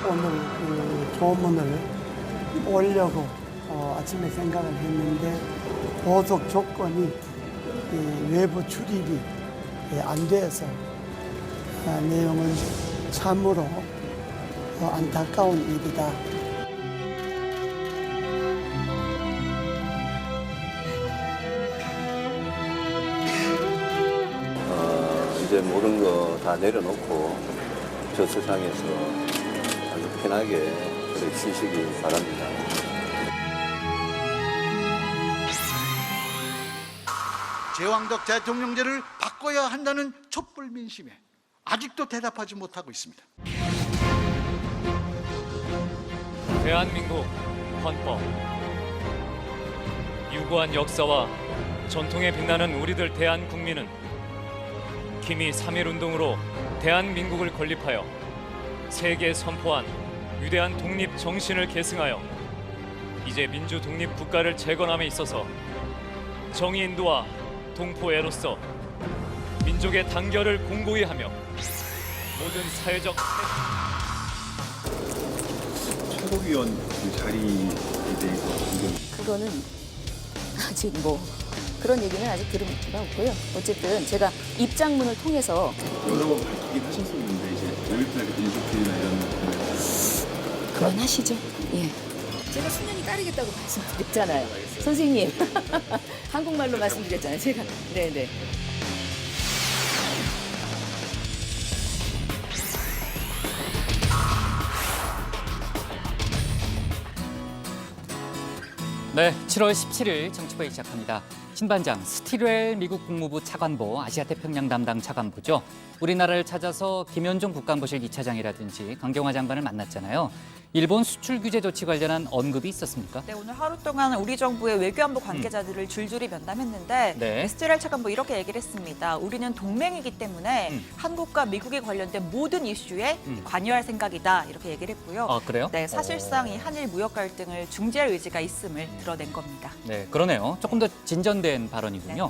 오늘 그 조문을 오려고 아침에 생각을 했는데 보석 조건이 외부 출입이 안 돼서 내용은 참으로 안타까운 일이다. 이제 모든 거 다 내려놓고 저 세상에서 아주 편하게 쉬시기 바랍니다. 제왕적 대통령제를 바꿔야 한다는 촛불 민심에 아직도 대답하지 못하고 있습니다. 대한민국 헌법, 유구한 역사와 전통에 빛나는 우리들 대한국민은 기미 3.1운동으로 대한민국을 건립하여 세계에 선포한 위대한 독립 정신을 계승하여 이제 민주 독립 국가를 재건함에 있어서 정의인도와 동포애로서 민족의 단결을 공고히 하며 모든 사회적 최고위원 그 자리에 대해서 그거는 아직 그런 얘기는 아직 들은 바가 없고요. 어쨌든 제가 입장문을 통해서 여러 번 밝히긴 하셨었는데 이제 5.18 민족주의나 이런 그만하시죠. 예. 제가 수년이 따르겠다고 말씀드렸잖아요. 선생님. 한국말로 말씀드렸잖아요. 제가. 네네. 네, 7월 17일 정치부에 시작합니다. 신반장 스티렐 미국 국무부 차관보 아시아태평양 담당 차관보죠. 우리나라를 찾아서 김현종 국가안보실 2차장이라든지 강경화 장관을 만났잖아요. 일본 수출 규제 조치 관련한 언급이 있었습니까? 네, 오늘 하루 동안 우리 정부의 외교안보 관계자들을 줄줄이 면담했는데 네. 스티렐 차관보 이렇게 얘기를 했습니다. 우리는 동맹이기 때문에 한국과 미국에 관련된 모든 이슈에 관여할 생각이다 이렇게 얘기를 했고요. 아, 그래요? 네, 사실상 이 한일 무역 갈등을 중재할 의지가 있음을 드러낸 겁니다. 네, 그러네요. 조금 더 진전된 발언이군요.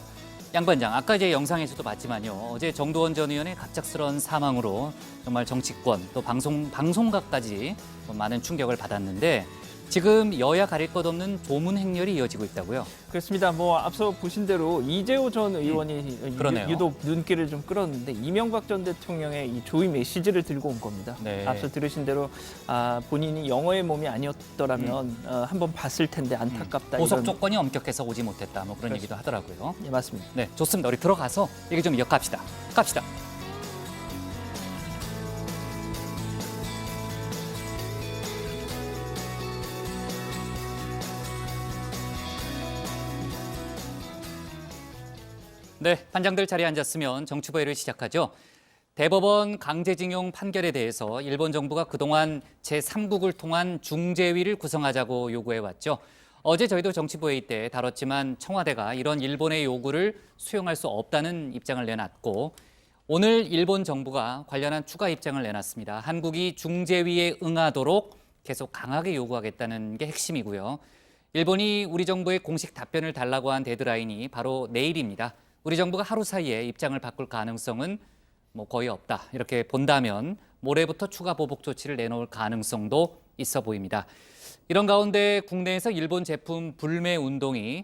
양 반장, 아까 이제 영상에서도 봤지만요. 어제 정도원 전 의원의 갑작스러운 사망으로 정말 정치권 또 방송가까지 많은 충격을 받았는데 지금 여야 가릴 것 없는 조문 행렬이 이어지고 있다고요? 그렇습니다. 앞서 보신 대로 이재호 전 의원이 그러네요. 유독 눈길을 좀 끌었는데 이명박 전 대통령의 이 조의 메시지를 들고 온 겁니다. 네. 앞서 들으신 대로 본인이 영어의 몸이 아니었더라면 한번 봤을 텐데 안타깝다. 보석 이런. 조건이 엄격해서 오지 못했다. 그런 얘기도 하더라고요. 예, 맞습니다. 네, 좋습니다. 우리 들어가서 얘기 좀 이어갑시다. 갑시다. 네, 반장들 자리에 앉았으면 정치부회를 시작하죠. 대법원 강제징용 판결에 대해서 일본 정부가 그동안 제3국을 통한 중재위를 구성하자고 요구해왔죠. 어제 저희도 정치부회의 때 다뤘지만 청와대가 이런 일본의 요구를 수용할 수 없다는 입장을 내놨고 오늘 일본 정부가 관련한 추가 입장을 내놨습니다. 한국이 중재위에 응하도록 계속 강하게 요구하겠다는 게 핵심이고요. 일본이 우리 정부의 공식 답변을 달라고 한 데드라인이 바로 내일입니다. 우리 정부가 하루 사이에 입장을 바꿀 가능성은 거의 없다. 이렇게 본다면 모레부터 추가 보복 조치를 내놓을 가능성도 있어 보입니다. 이런 가운데 국내에서 일본 제품 불매 운동이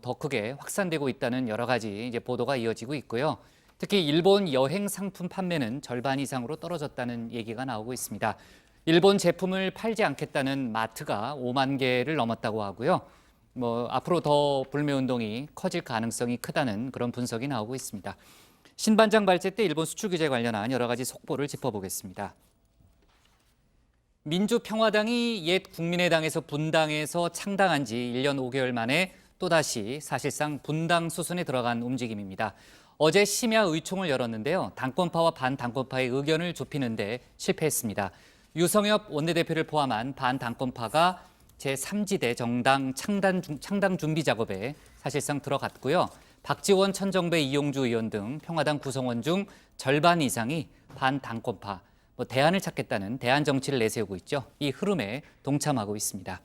더 크게 확산되고 있다는 여러 가지 이제 보도가 이어지고 있고요. 특히 일본 여행 상품 판매는 절반 이상으로 떨어졌다는 얘기가 나오고 있습니다. 일본 제품을 팔지 않겠다는 마트가 5만 개를 넘었다고 하고요. 앞으로 더 불매 운동이 커질 가능성이 크다는 그런 분석이 나오고 있습니다. 신반장 발제 때 일본 수출 규제 관련한 여러 가지 속보를 짚어보겠습니다. 민주평화당이 옛 국민의당에서 분당해서 창당한 지 1년 5개월 만에 또다시 사실상 분당 수순에 들어간 움직임입니다. 어제 심야 의총을 열었는데요. 당권파와 반당권파의 의견을 좁히는데 실패했습니다. 유성엽 원내대표를 포함한 반당권파가 제3지대 정당 창당 준비 작업에 사실상 들어갔고요. 박지원, 천정배, 이용주 의원 등 평화당 구성원 중 절반 이상이 반당권파, 대안을 찾겠다는 대안 정치를 내세우고 있죠. 이 흐름에 동참하고 있습니다.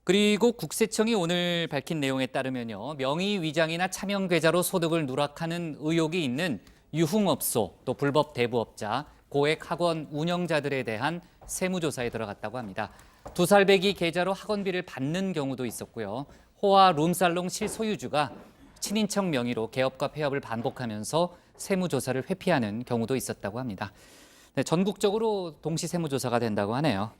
그리고 국세청이 오늘 밝힌 내용에 따르면요. 명의위장이나 차명계좌로 소득을 누락하는 의혹이 있는 유흥업소, 또 불법 대부업자, 고액 학원 운영자들에 대한 세무조사에 들어갔다고 합니다. 2살배기 계좌로 학원비를 받는 경우도 있었고요. 호화 룸살롱 실소유주가 친인척 명의로 개업과 폐업을 반복하면서 세무조사를 회피하는 경우도 있었다고 합니다. 네, 전국적으로 동시 세무조사가 된다고 하네요.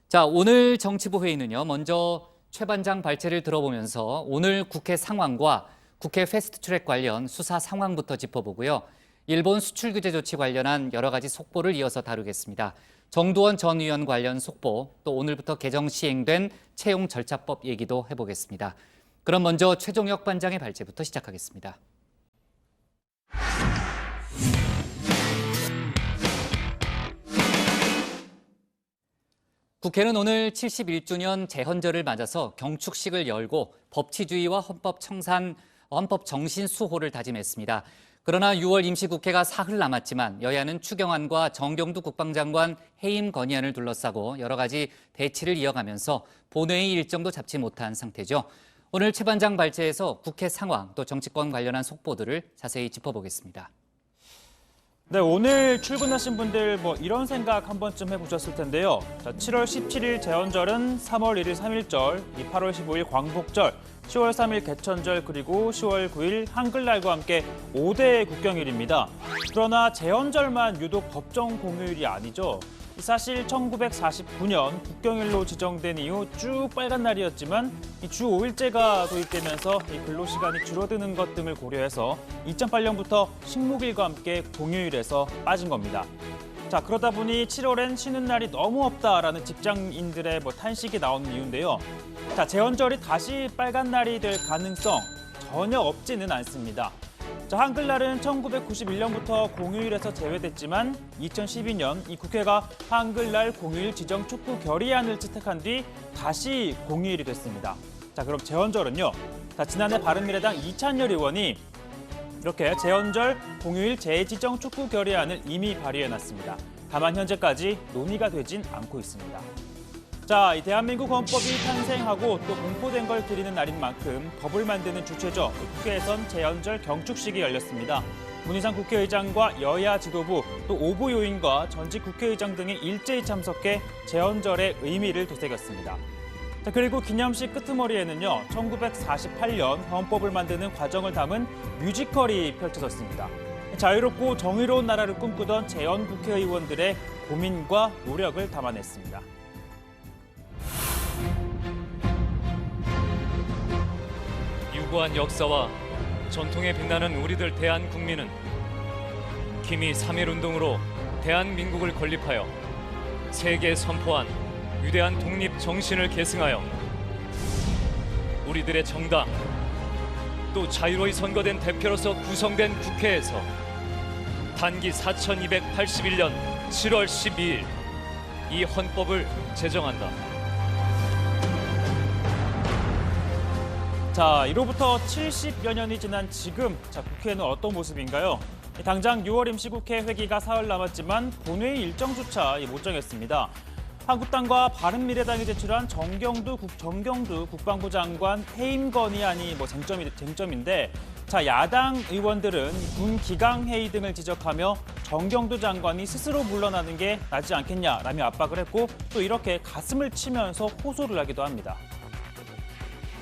자, 오늘 정치부 회의는요. 먼저 최 반장 발제를 들어보면서 오늘 국회 상황과 국회 패스트트랙 관련 수사 상황부터 짚어보고요. 일본 수출 규제 조치 관련한 여러 가지 속보를 이어서 다루겠습니다. 정두원 전 의원 관련 속보, 또 오늘부터 개정 시행된 채용 절차법 얘기도 해보겠습니다. 그럼 먼저 최종혁 반장의 발제부터 시작하겠습니다. 국회는 오늘 71주년 재헌절을 맞아서 경축식을 열고 법치주의와 헌법 정신 수호를 다짐했습니다. 그러나 6월 임시국회가 사흘 남았지만 여야는 추경안과 정경두 국방장관 해임 건의안을 둘러싸고 여러 가지 대치를 이어가면서 본회의 일정도 잡지 못한 상태죠. 오늘 최 반장 발제에서 국회 상황 또 정치권 관련한 속보들을 자세히 짚어보겠습니다. 네, 오늘 출근하신 분들 이런 생각 한 번쯤 해보셨을 텐데요. 자, 7월 17일 재헌절은 3월 1일 3.1절, 8월 15일 광복절, 10월 3일 개천절 그리고 10월 9일 한글날과 함께 5대 국경일입니다. 그러나 재헌절만 유독 법정 공휴일이 아니죠. 사실 1949년 국경일로 지정된 이후 쭉 빨간 날이었지만 주 5일제가 도입되면서 근로시간이 줄어드는 것 등을 고려해서 2008년부터 식목일과 함께 공휴일에서 빠진 겁니다. 자, 그러다 보니 7월엔 쉬는 날이 너무 없다라는 직장인들의 탄식이 나오는 이유인데요. 자, 재헌절이 다시 빨간 날이 될 가능성 전혀 없지는 않습니다. 자, 한글날은 1991년부터 공휴일에서 제외됐지만 2012년 이 국회가 한글날 공휴일 지정 촉구 결의안을 채택한 뒤 다시 공휴일이 됐습니다. 자, 그럼 재헌절은요. 자, 지난해 바른미래당 이찬열 의원이 이렇게 재헌절 공휴일 재지정 촉구 결의안을 이미 발의해놨습니다. 다만 현재까지 논의가 되진 않고 있습니다. 자, 이 대한민국 헌법이 탄생하고 또 공포된 걸 드리는 날인 만큼 법을 만드는 주체죠. 국회에선 재헌절 경축식이 열렸습니다. 문희상 국회의장과 여야 지도부, 또 오부 요인과 전직 국회의장 등이 일제히 참석해 재헌절의 의미를 되새겼습니다. 자, 그리고 기념식 끄트머리에는요, 1948년 헌법을 만드는 과정을 담은 뮤지컬이 펼쳐졌습니다. 자유롭고 정의로운 나라를 꿈꾸던 재헌 국회의원들의 고민과 노력을 담아냈습니다. 유구한 역사와 전통에 빛나는 우리들 대한국민은 김이 3.1운동으로 대한민국을 건립하여 세계에 선포한 위대한 독립 정신을 계승하여 우리들의 정당 또 자유로이 선거된 대표로서 구성된 국회에서 단기 4281년 7월 12일 이 헌법을 제정한다. 자, 이로부터 70여 년이 지난 지금 국회는 어떤 모습인가요? 당장 6월 임시국회 회기가 사흘 남았지만 본회의 일정조차 못 정했습니다. 한국당과 바른미래당이 제출한 정경두 국방부 장관 해임 건의안이 쟁점인데, 자, 야당 의원들은 군 기강 회의 등을 지적하며 정경두 장관이 스스로 물러나는 게 낫지 않겠냐라며 압박을 했고, 또 이렇게 가슴을 치면서 호소를 하기도 합니다.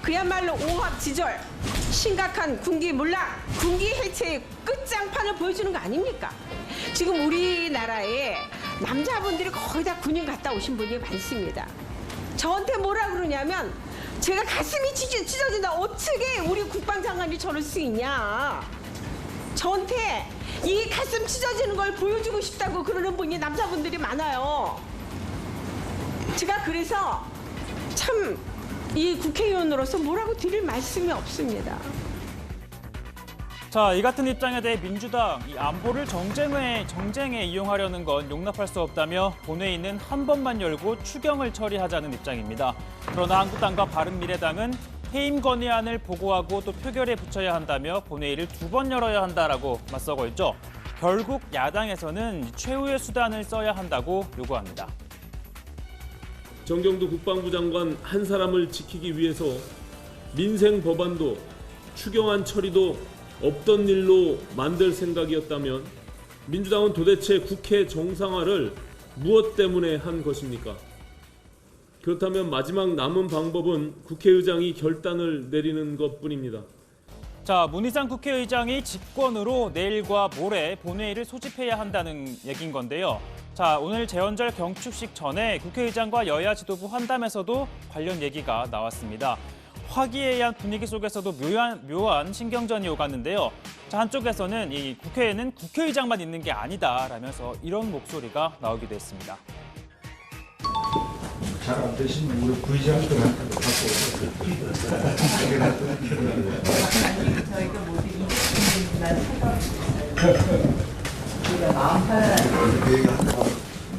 그야말로 오합지졸, 심각한 군기 몰락, 군기 해체의 끝장판을 보여주는 거 아닙니까? 지금 우리나라에 남자분들이 거의 다 군인 갔다 오신 분이 많습니다. 저한테 뭐라 그러냐면 제가 가슴이 찢어진다. 어떻게 우리 국방장관이 저럴 수 있냐. 저한테 이 가슴 찢어지는 걸 보여주고 싶다고 그러는 분이 남자분들이 많아요. 제가 그래서 참 이 국회의원으로서 뭐라고 드릴 말씀이 없습니다. 자, 이 같은 입장에 대해 민주당 이 안보를 정쟁에 이용하려는 건 용납할 수 없다며 본회의는 한 번만 열고 추경을 처리하자는 입장입니다. 그러나 한국당과 바른미래당은 해임 건의안을 보고하고 또 표결에 붙여야 한다며 본회의를 2번 열어야 한다라고 맞서고 있죠. 결국 야당에서는 최후의 수단을 써야 한다고 요구합니다. 정경두 국방부 장관 한 사람을 지키기 위해서 민생 법안도 추경안 처리도 없던 일로 만들 생각이었다면 민주당은 도대체 국회 정상화를 무엇 때문에 한 것입니까? 그렇다면 마지막 남은 방법은 국회의장이 결단을 내리는 것뿐입니다. 자, 문희상 국회의장이 직권으로 내일과 모레 본회의를 소집해야 한다는 얘기인 건데요. 자, 오늘 재헌절 경축식 전에 국회의장과 여야 지도부 환담에서도 관련 얘기가 나왔습니다. 화기애애한 분위기 속에서도 묘한 신경전이 오갔는데요. 자, 한쪽에서는 이 국회에는 국회의장만 있는 게 아니다라면서 이런 목소리가 나오기도 했습니다. 잘 안 되시면 우리 부의장들한테 갖고 오세요. 저희가 모두 이분만 우리가 마음 편안하게 그 얘기하다가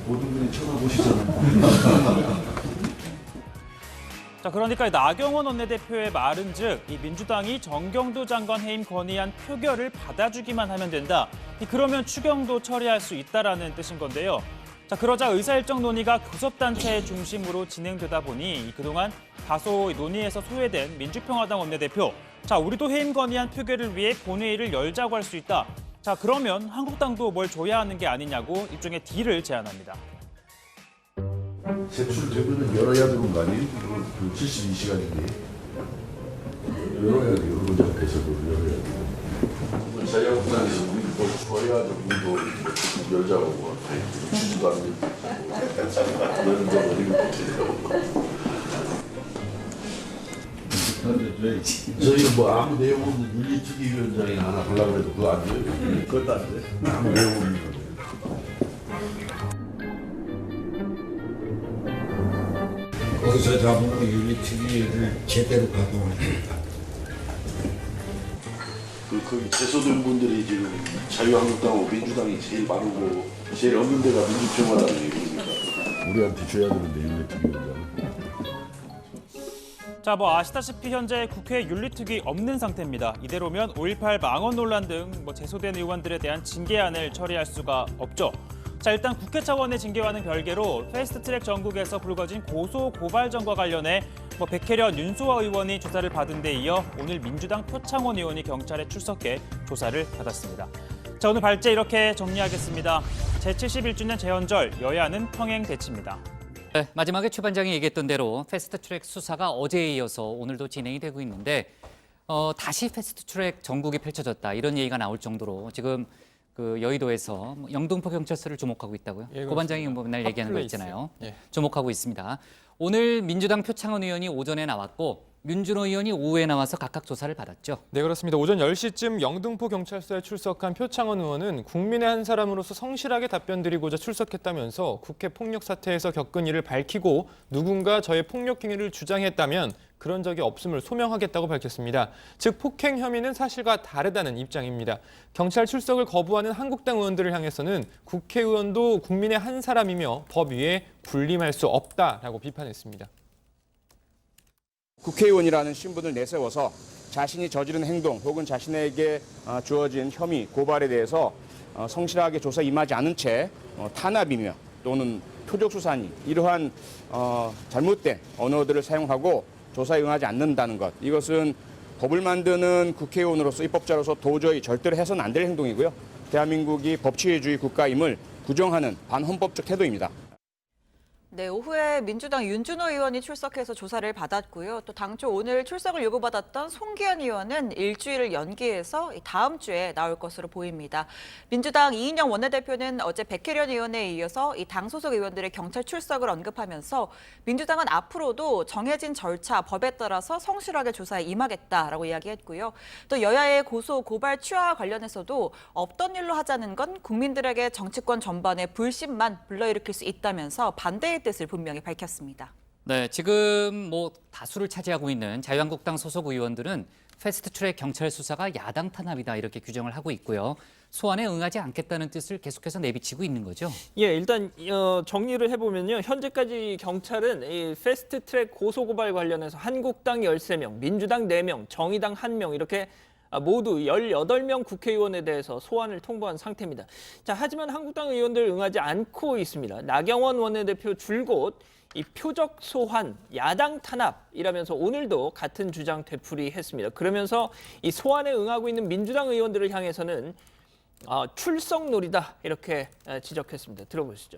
모든 분이 쳐다보시잖아요. 자, 그러니까 나경원 원내대표의 말은즉 이 민주당이 정경도 장관 해임 건의안 표결을 받아주기만 하면 된다. 그러면 추경도 처리할 수 있다라는 뜻인 건데요. 자, 그러자 의사일정 논의가 교섭단체 중심으로 진행되다 보니 그동안 다소 논의에서 소외된 민주평화당 원내대표. 자, 우리도 해임 건의안 표결을 위해 본회의를 열자고 할 수 있다. 자, 그러면 한국당도 뭘 줘야 하는 게 아니냐고 일종의 딜을 제안합니다. 제출되면은 열어야 되는 거 아니에요? 그 72시간인데 열어야 돼요. 여러 번 앞에서도 열어야 돼요. 자유한국당에서 우리 뭘 줘야 되고 우리도 열자고 주지도 않는데 여는 데 어디를 못해요. 저희는 뭐 아무 내용 없는 윤리특위위원장이나 하나 하려고 해도 그거 안 돼요. 그것도 안 돼. 아무 내용 없는 거. 거기서 잡은 윤리특위를 제대로 가동할 수 있다. 거기 재소된 분들이 지금 자유한국당하고 민주당이 제일 많고 제일 없는 데가 민주평화당이에요. 그러니까 우리한테 줘야 되는데 윤리특위원장은. 자, 뭐 아시다시피 현재 국회 윤리특위 없는 상태입니다. 이대로면 5.18 망언 논란 등 제소된 의원들에 대한 징계안을 처리할 수가 없죠. 자, 일단 국회 차원의 징계와는 별개로 패스트트랙 전국에서 불거진 고소 고발전과 관련해 백혜련 윤소아 의원이 조사를 받은 데 이어 오늘 민주당 표창원 의원이 경찰에 출석해 조사를 받았습니다. 자, 오늘 발제 이렇게 정리하겠습니다. 제71주년 재헌절 여야는 평행 대치입니다. 네, 마지막에 최 반장이 얘기했던 대로 패스트트랙 수사가 어제에 이어서 오늘도 진행이 되고 있는데 다시 패스트트랙 전국이 펼쳐졌다 이런 얘기가 나올 정도로 지금 그 여의도에서 영등포 경찰서를 주목하고 있다고요? 예, 고 반장이 맨날 얘기하는 거 핫플레이스. 있잖아요. 예. 주목하고 있습니다. 오늘 민주당 표창원 의원이 오전에 나왔고 윤준호 의원이 오후에 나와서 각각 조사를 받았죠. 네, 그렇습니다. 오전 10시쯤 영등포 경찰서에 출석한 표창원 의원은 국민의 한 사람으로서 성실하게 답변드리고자 출석했다면서 국회 폭력 사태에서 겪은 일을 밝히고 누군가 저의 폭력 행위를 주장했다면 그런 적이 없음을 소명하겠다고 밝혔습니다. 즉 폭행 혐의는 사실과 다르다는 입장입니다. 경찰 출석을 거부하는 한국당 의원들을 향해서는 국회의원도 국민의 한 사람이며 법 위에 군림할 수 없다라고 비판했습니다. 국회의원이라는 신분을 내세워서 자신이 저지른 행동 혹은 자신에게 주어진 혐의, 고발에 대해서 성실하게 조사에 임하지 않은 채 탄압이며 또는 표적수사니 이러한 잘못된 언어들을 사용하고 조사에 응하지 않는다는 것. 이것은 법을 만드는 국회의원으로서 입법자로서 도저히 절대로 해서는 안 될 행동이고요. 대한민국이 법치주의 국가임을 부정하는 반헌법적 태도입니다. 네, 오후에 민주당 윤준호 의원이 출석해서 조사를 받았고요. 또 당초 오늘 출석을 요구받았던 송기현 의원은 일주일을 연기해서 다음 주에 나올 것으로 보입니다. 민주당 이인영 원내대표는 어제 백혜련 의원에 이어서 이 당 소속 의원들의 경찰 출석을 언급하면서 민주당은 앞으로도 정해진 절차, 법에 따라서 성실하게 조사에 임하겠다라고 이야기했고요. 또 여야의 고소, 고발 취하와 관련해서도 없던 일로 하자는 건 국민들에게 정치권 전반에 불신만 불러일으킬 수 있다면서 반대의 뜻을 분명히 밝혔습니다. 네, 지금 다수를 차지하고 있는 자유한국당 소속 의원들은 패스트트랙 경찰 수사가 야당 탄압이다 이렇게 규정을 하고 있고요. 소환에 응하지 않겠다는 뜻을 계속해서 내비치고 있는 거죠. 예, 일단 정리를 해보면요. 현재까지 경찰은 이 패스트트랙 고소고발 관련해서 한국당 13명, 민주당 4명, 정의당 1명 이렇게 모두 18명 국회의원에 대해서 소환을 통보한 상태입니다. 자, 하지만 한국당 의원들 응하지 않고 있습니다. 나경원 원내대표 줄곧 이 표적 소환, 야당 탄압이라면서 오늘도 같은 주장 되풀이했습니다. 그러면서 이 소환에 응하고 있는 민주당 의원들을 향해서는 출석놀이다 이렇게 지적했습니다. 들어보시죠.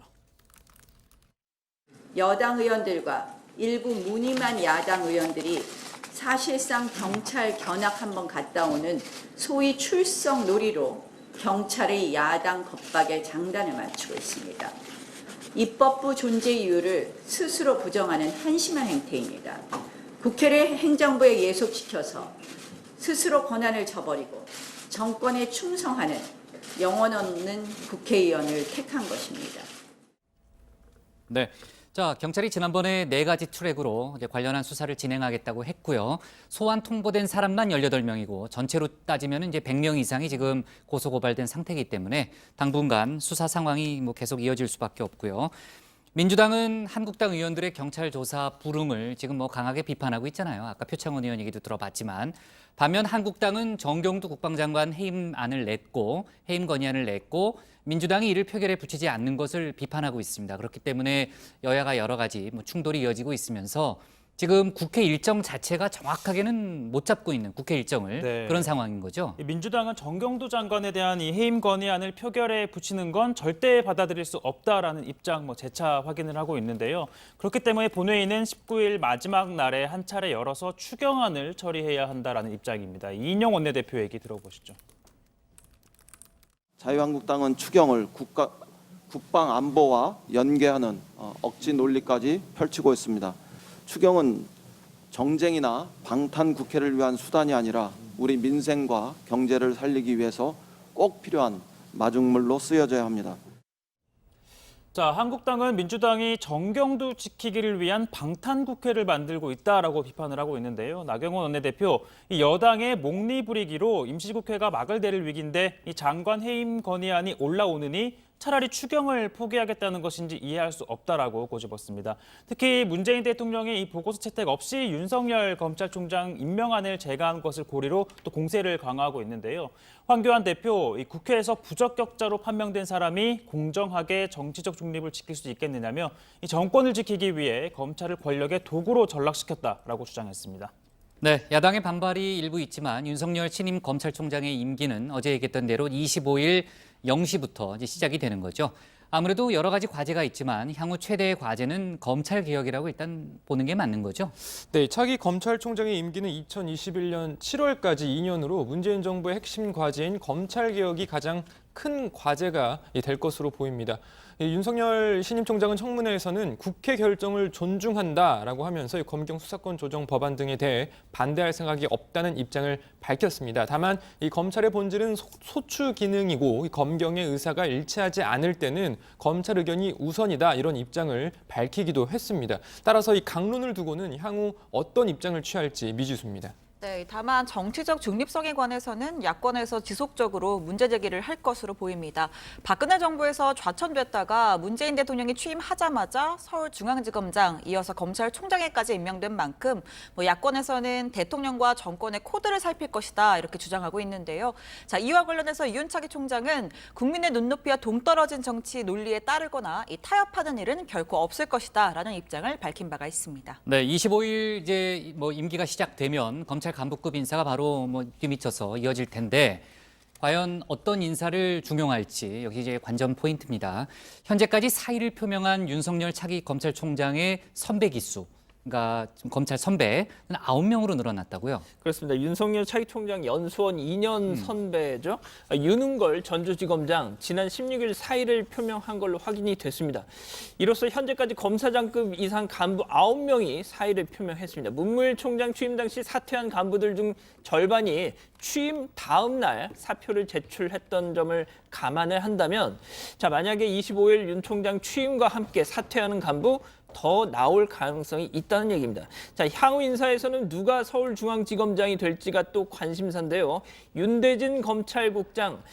여당 의원들과 일부 무늬만 야당 의원들이 사실상 경찰 견학 한번 갔다 오는 소위 출석놀이로 경찰의 야당 겁박에 장단을 맞추고 있습니다. 입법부 존재 이유를 스스로 부정하는 한심한 행태입니다. 국회를 행정부에 예속시켜서 스스로 권한을 저버리고 정권에 충성하는 영혼 없는 국회의원을 택한 것입니다. 네. 자, 경찰이 지난번에 4가지 트랙으로 이제 관련한 수사를 진행하겠다고 했고요. 소환 통보된 사람만 18명이고 전체로 따지면 이제 100명 이상이 지금 고소 고발된 상태이기 때문에 당분간 수사 상황이 계속 이어질 수밖에 없고요. 민주당은 한국당 의원들의 경찰 조사 불응을 지금 강하게 비판하고 있잖아요. 아까 표창원 의원 얘기도 들어봤지만 반면 한국당은 정경두 국방장관 해임 건의안을 냈고 민주당이 이를 표결에 붙이지 않는 것을 비판하고 있습니다. 그렇기 때문에 여야가 여러 가지 충돌이 이어지고 있으면서 지금 국회 일정 자체가 정확하게는 못 잡고 있는 국회 일정을 그런 상황인 거죠. 민주당은 정경두 장관에 대한 이 해임 건의안을 표결에 붙이는 건 절대 받아들일 수 없다라는 입장 재차 확인을 하고 있는데요. 그렇기 때문에 본회의는 19일 마지막 날에 한 차례 열어서 추경안을 처리해야 한다라는 입장입니다. 이인영 원내대표 얘기 들어보시죠. 자유한국당은 추경을 국방 안보와 연계하는 억지 논리까지 펼치고 있습니다. 추경은 정쟁이나 방탄 국회를 위한 수단이 아니라 우리 민생과 경제를 살리기 위해서 꼭 필요한 마중물로 쓰여져야 합니다. 자, 한국당은 민주당이 정경두 지키기를 위한 방탄 국회를 만들고 있다라고 비판을 하고 있는데요. 나경원 원내대표, 이 여당의 목리 부리기로 임시국회가 막을 내릴 위기인데 이 장관 해임 건의안이 올라오느니 차라리 추경을 포기하겠다는 것인지 이해할 수 없다라고 고집었습니다. 특히 문재인 대통령이 이 보고서 채택 없이 윤석열 검찰총장 임명안을 제거한 것을 고리로 또 공세를 강화하고 있는데요. 황교안 대표, 이 국회에서 부적격자로 판명된 사람이 공정하게 정치적 중립을 지킬 수 있겠느냐며 이 정권을 지키기 위해 검찰을 권력의 도구로 전락시켰다라고 주장했습니다. 네, 야당의 반발이 일부 있지만 윤석열 신임 검찰총장의 임기는 어제 얘기했던 대로 25일 0시부터 이제 시작이 되는 거죠. 아무래도 여러 가지 과제가 있지만 향후 최대의 과제는 검찰 개혁이라고 일단 보는 게 맞는 거죠. 네, 차기 검찰총장의 임기는 2021년 7월까지 2년으로 문재인 정부의 핵심 과제인 검찰 개혁이 가장 큰 과제가 될 것으로 보입니다. 윤석열 신임 총장은 청문회에서는 국회 결정을 존중한다라고 하면서 검경 수사권 조정 법안 등에 대해 반대할 생각이 없다는 입장을 밝혔습니다. 다만 이 검찰의 본질은 소추 기능이고 검경의 의사가 일치하지 않을 때는 검찰 의견이 우선이다 이런 입장을 밝히기도 했습니다. 따라서 이 강론을 두고는 향후 어떤 입장을 취할지 미지수입니다. 네, 다만 정치적 중립성에 관해서는 야권에서 지속적으로 문제 제기를 할 것으로 보입니다. 박근혜 정부에서 좌천됐다가 문재인 대통령이 취임하자마자 서울중앙지검장, 이어서 검찰총장에까지 임명된 만큼 야권에서는 대통령과 정권의 코드를 살필 것이다 이렇게 주장하고 있는데요. 자, 이와 관련해서 이윤차기 총장은 국민의 눈높이와 동떨어진 정치 논리에 따르거나 타협하는 일은 결코 없을 것이다라는 입장을 밝힌 바가 있습니다. 네, 25일 이제 임기가 시작되면 검찰 간부급 인사가 바로 뒤미쳐서 이어질 텐데 과연 어떤 인사를 중용할지 여기 이제 관전 포인트입니다. 현재까지 사의를 표명한 윤석열 차기 검찰총장의 선배 기수, 그러니까 지금 검찰 선배는 9명으로 늘어났다고요? 그렇습니다. 윤석열 차기 총장 연수원 2년 선배죠. 윤은걸 전주지검장 지난 16일 사의를 표명한 걸로 확인이 됐습니다. 이로써 현재까지 검사장급 이상 간부 9명이 사의를 표명했습니다. 문무일총장 취임 당시 사퇴한 간부들 중 절반이 취임 다음 날 사표를 제출했던 점을 감안을 한다면 만약에 25일 윤 총장 취임과 함께 사퇴하는 간부 더 나올 가능성이 있다는 얘기입니다. 자, 향후 인사에서는 누가 서울중앙지검장이 될지가 또 관심사인데요. 윤대진 검찰국장,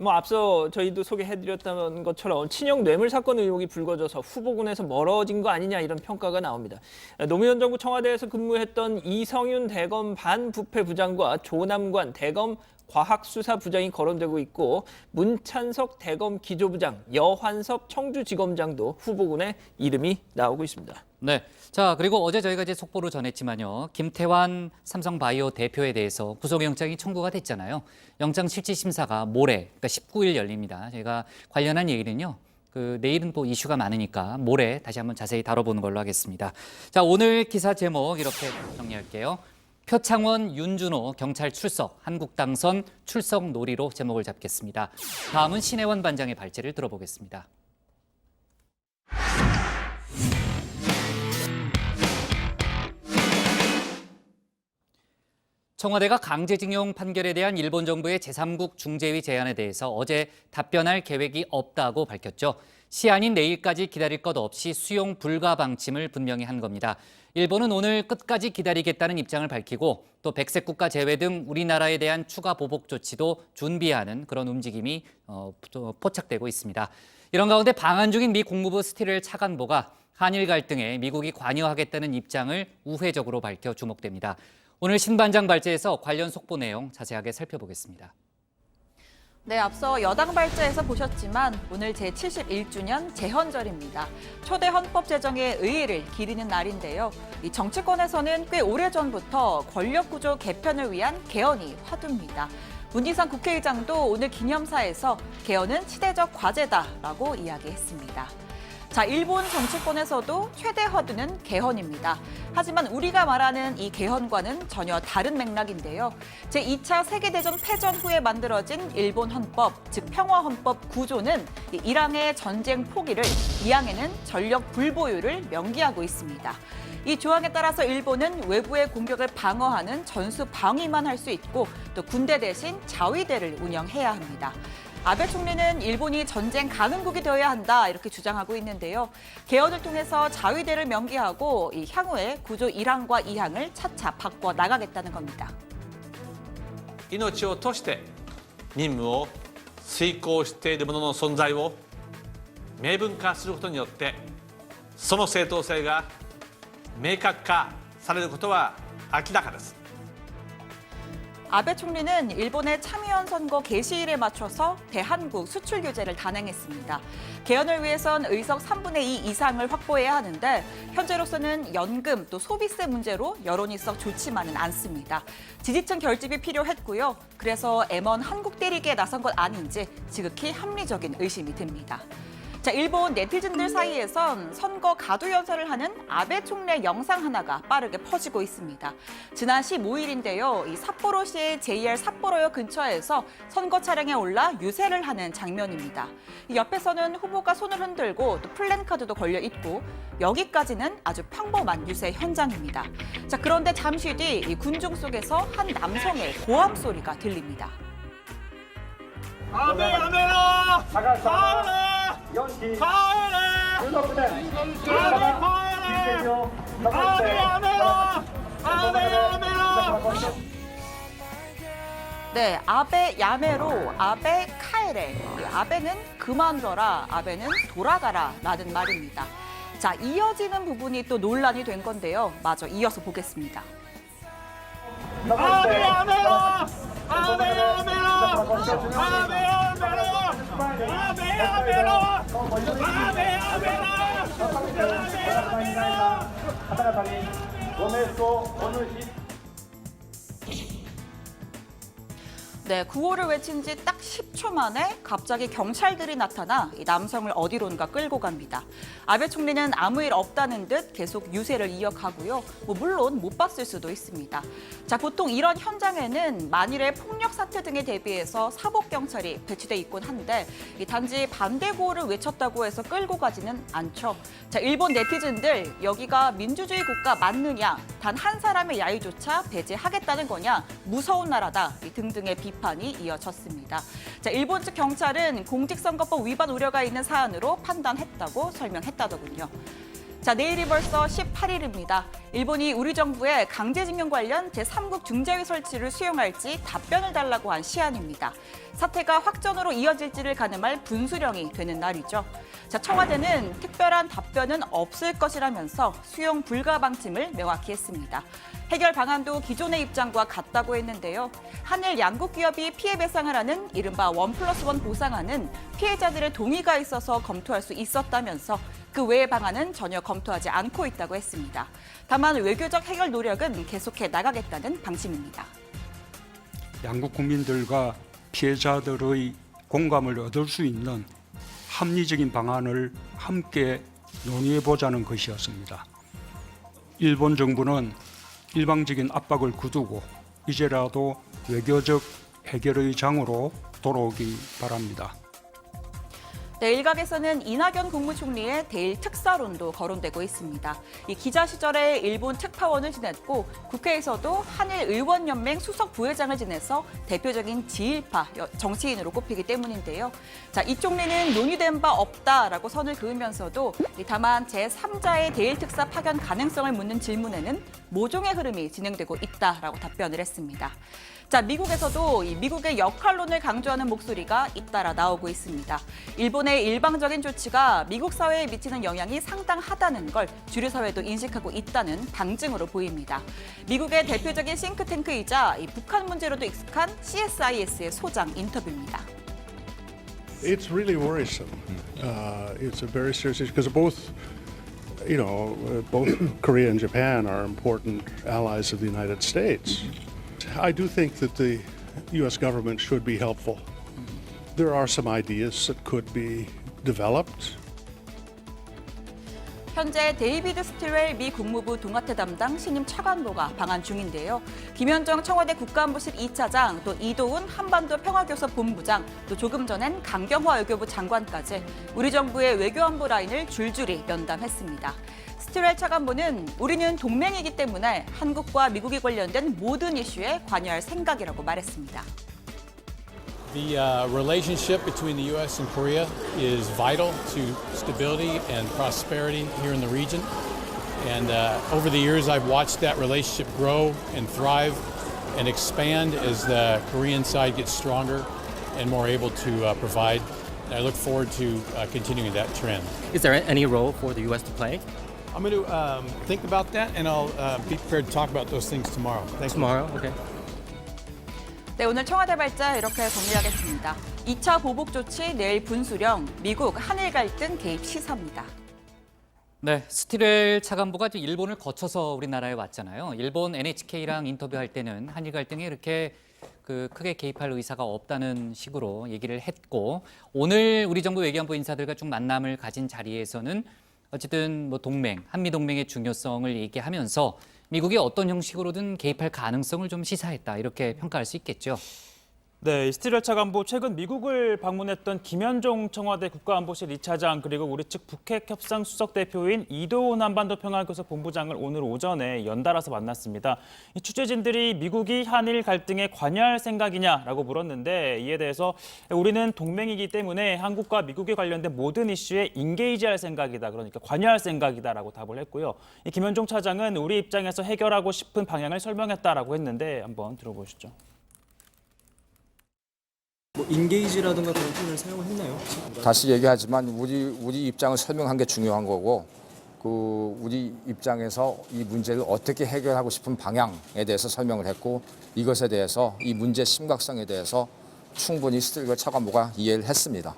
앞서 저희도 소개해드렸던 것처럼 친형 뇌물 사건 의혹이 불거져서 후보군에서 멀어진 거 아니냐 이런 평가가 나옵니다. 노무현 정부 청와대에서 근무했던 이성윤 대검 반부패부장과 조남관 대검 과학수사부장이 거론되고 있고 문찬석 대검 기조부장, 여환섭 청주지검장도 후보군에 이름이 나오고 있습니다. 네. 자, 그리고 어제 저희가 이제 속보로 전했지만요. 김태환 삼성바이오 대표에 대해서 구속영장이 청구가 됐잖아요. 영장 실질 심사가 모레, 그러니까 19일 열립니다. 저희가 관련한 얘기는요. 내일은 또 이슈가 많으니까 모레 다시 한번 자세히 다뤄보는 걸로 하겠습니다. 자, 오늘 기사 제목 이렇게 정리할게요. 표창원, 윤준호 경찰 출석, 한국당선 출석 놀이로 제목을 잡겠습니다. 다음은 신혜원 반장의 발제를 들어보겠습니다. 청와대가 강제징용 판결에 대한 일본 정부의 제3국 중재위 제안에 대해서 어제 답변할 계획이 없다고 밝혔죠. 시한인 내일까지 기다릴 것 없이 수용 불가 방침을 분명히 한 겁니다. 일본은 오늘 끝까지 기다리겠다는 입장을 밝히고 또 백색 국가 제외 등 우리나라에 대한 추가 보복 조치도 준비하는 그런 움직임이 포착되고 있습니다. 이런 가운데 방한 중인 미 국무부 스티렐 차관보가 한일 갈등에 미국이 관여하겠다는 입장을 우회적으로 밝혀 주목됩니다. 오늘 신반장 발제에서 관련 속보 내용 자세하게 살펴보겠습니다. 네, 앞서 여당 발제에서 보셨지만 오늘 제71주년 재헌절입니다. 초대 헌법 제정의 의의를 기리는 날인데요. 이 정치권에서는 꽤 오래전부터 권력구조 개편을 위한 개헌이 화두입니다. 문희상 국회의장도 오늘 기념사에서 개헌은 시대적 과제다라고 이야기했습니다. 자, 일본 정치권에서도 최대 화두는 개헌입니다. 하지만 우리가 말하는 이 개헌과는 전혀 다른 맥락인데요. 제2차 세계대전 패전 후에 만들어진 일본 헌법, 즉 평화헌법 구조는 1항의 전쟁 포기를, 2항에는 전력 불보유를 명기하고 있습니다. 이 조항에 따라서 일본은 외부의 공격을 방어하는 전수 방위만 할 수 있고 또 군대 대신 자위대를 운영해야 합니다. 아베 총리는 일본이 전쟁 가능국이 되어야 한다 이렇게 주장하고 있는데요. 개헌을 통해서 자위대를 명기하고 이 향후에 구조 1항과 2항을 차차 바꿔 나가겠다는 겁니다. 命を賭して任務を遂行している者の存在を明文化することによってその正当性が明確化されることは明らかです。 아베 총리는 일본의 참의원 선거 개시일에 맞춰서 대한국 수출 규제를 단행했습니다. 개헌을 위해선 의석 3분의 2 이상을 확보해야 하는데 현재로서는 연금 또 소비세 문제로 여론이 썩 좋지만은 않습니다. 지지층 결집이 필요했고요. 그래서 M1 한국 때리기에 나선 것 아닌지 지극히 합리적인 의심이 듭니다. 자, 일본 네티즌들 사이에선 선거 가두 연설을 하는 아베 총리의 영상 하나가 빠르게 퍼지고 있습니다. 지난 15일인데요. 이 삿포로시의 JR 삿포로역 근처에서 선거 차량에 올라 유세를 하는 장면입니다. 이 옆에서는 후보가 손을 흔들고 또 플랜카드도 걸려 있고 여기까지는 아주 평범한 유세 현장입니다. 자, 그런데 잠시 뒤 이 군중 속에서 한 남성의 고함 소리가 들립니다. 아베 야메라! 가을에! 네, 아베 야메로, 아베 카에레. 아베는 그만둬라, 아베는 돌아가라 라는 말입니다. 자, 이어지는 부분이 또 논란이 된 건데요. 마저 이어서 보겠습니다. 아베 야메로! 아베 야메로! 아베 야메로! 아베 야메로! 아베 야메로! 네, 구호를 외친 지 딱 10초 만에 갑자기 경찰들이 나타나 이 남성을 어디론가 끌고 갑니다. 아베 총리는 아무 일 없다는 듯 계속 유세를 이어가고요. 물론 못 봤을 수도 있습니다. 자, 보통 이런 현장에는 만일의 폭력 사태 등에 대비해서 사복 경찰이 배치돼 있곤 한데 단지 반대 구호를 외쳤다고 해서 끌고 가지는 않죠. 자, 일본 네티즌들 여기가 민주주의 국가 맞느냐, 단 한 사람의 야유조차 배제하겠다는 거냐, 무서운 나라다 등등의 비판이 이어졌습니다. 자, 일본 측 경찰은 공직선거법 위반 우려가 있는 사안으로 판단했다고 설명했다더군요. 자, 내일이 벌써 18일입니다. 일본이 우리 정부에 강제징용 관련 제3국 중재위 설치를 수용할지 답변을 달라고 한 시한입니다. 사태가 확전으로 이어질지를 가늠할 분수령이 되는 날이죠. 자, 청와대는 특별한 답변은 없을 것이라면서 수용 불가 방침을 명확히 했습니다. 해결 방안도 기존의 입장과 같다고 했는데요. 한일 양국 기업이 피해 배상을 하는 이른바 1+1 보상안은 피해자들의 동의가 있어서 검토할 수 있었다면서 그 외의 방안은 전혀 검토하지 않고 있다고 했습니다. 다만 외교적 해결 노력은 계속해 나가겠다는 방침입니다. 양국 국민들과 피해자들의 공감을 얻을 수 있는 합리적인 방안을 함께 논의해보자는 것이었습니다. 일본 정부는 일방적인 압박을 거두고 이제라도 외교적 해결의 장으로 돌아오기 바랍니다. 네, 일각에서는 이낙연 국무총리의 대일 특사론도 거론되고 있습니다. 이 기자 시절에 일본 특파원을 지냈고 국회에서도 한일의원연맹 수석 부회장을 지내서 대표적인 지일파 정치인으로 꼽히기 때문인데요. 자, 이 총리는 논의된 바 없다라고 선을 그으면서도 다만 제3자의 대일 특사 파견 가능성을 묻는 질문에는 모종의 흐름이 진행되고 있다라고 답변을 했습니다. 자, 미국에서도 이 미국의 역할론을 강조하는 목소리가 잇따라 나오고 있습니다. 일본의 일방적인 조치가 미국 사회에 미치는 영향이 상당하다는 걸 주류 사회도 인식하고 있다는 방증으로 보입니다. 미국의 대표적인 싱크탱크이자 이 북한 문제로도 익숙한 CSIS의 소장 인터뷰입니다. It's really worrisome. It's a very serious issue because both Korea and Japan are important allies of the United States. I do think that the U.S. government should be helpful. There are some ideas that could be developed. 현재 데이비드 스틸웰 미 국무부 동아태 담당 신임 차관보가 방한 중인데요. 김현정 청와대 국가안보실 2차장, 또 이도훈 한반도 평화교섭 본부장, 또 조금 전엔 강경화 외교부 장관까지 우리 정부의 외교안보 라인을 줄줄이 면담했습니다. 스틸웰 차관보는 우리는 동맹이기 때문에 한국과 미국이 관련된 모든 이슈에 관여할 생각이라고 말했습니다. The relationship between the U.S. and Korea is vital to stability and prosperity here in the region. And over the years, I've watched that relationship grow and thrive and expand as the Korean side gets stronger and more able to provide. And I look forward to continuing that trend. Is there any role for the U.S. to play? I'm going to think about that, and I'll be prepared to talk about those things tomorrow. Thank you. Tomorrow, okay. 네, 오늘 청와대 발자 이렇게 정리하겠습니다. 2차 보복 조치, 내일 분수령, 미국 한일 갈등 개입 시사입니다. 네, 스틸웰 차관보가 일본을 거쳐서 우리나라에 왔잖아요. 일본 NHK랑 인터뷰할 때는 한일 갈등에 이렇게 크게 개입할 의사가 없다는 식으로 얘기를 했고, 오늘 우리 정부 외교안보 인사들과 좀 만남을 가진 자리에서는 어쨌든 동맹, 한미 동맹의 중요성을 얘기하면서 미국이 어떤 형식으로든 개입할 가능성을 좀 시사했다, 이렇게 평가할 수 있겠죠. 네, 스틸웰 차관보 최근 미국을 방문했던 김현종 청와대 국가안보실 2차장 그리고 우리 측 북핵협상 수석 대표인 이도훈 한반도 평화교섭 본부장을 오늘 오전에 연달아서 만났습니다. 이 취재진들이 미국이 한일 갈등에 관여할 생각이냐라고 물었는데, 이에 대해서 우리는 동맹이기 때문에 한국과 미국에 관련된 모든 이슈에 인게이지할 생각이다, 그러니까 관여할 생각이다라고 답을 했고요. 이 김현종 차장은 우리 입장에서 해결하고 싶은 방향을 설명했다라고 했는데 한번 들어보시죠. 인게이지라든가 그런 표현을 사용했나요? 다시 얘기하지만 우리 입장을 설명한 게 중요한 거고, 우리 입장에서 이 문제를 어떻게 해결하고 싶은 방향에 대해서 설명을 했고, 이것에 대해서 이 문제 심각성에 대해서 충분히 스틸웰 차관보가 이해를 했습니다.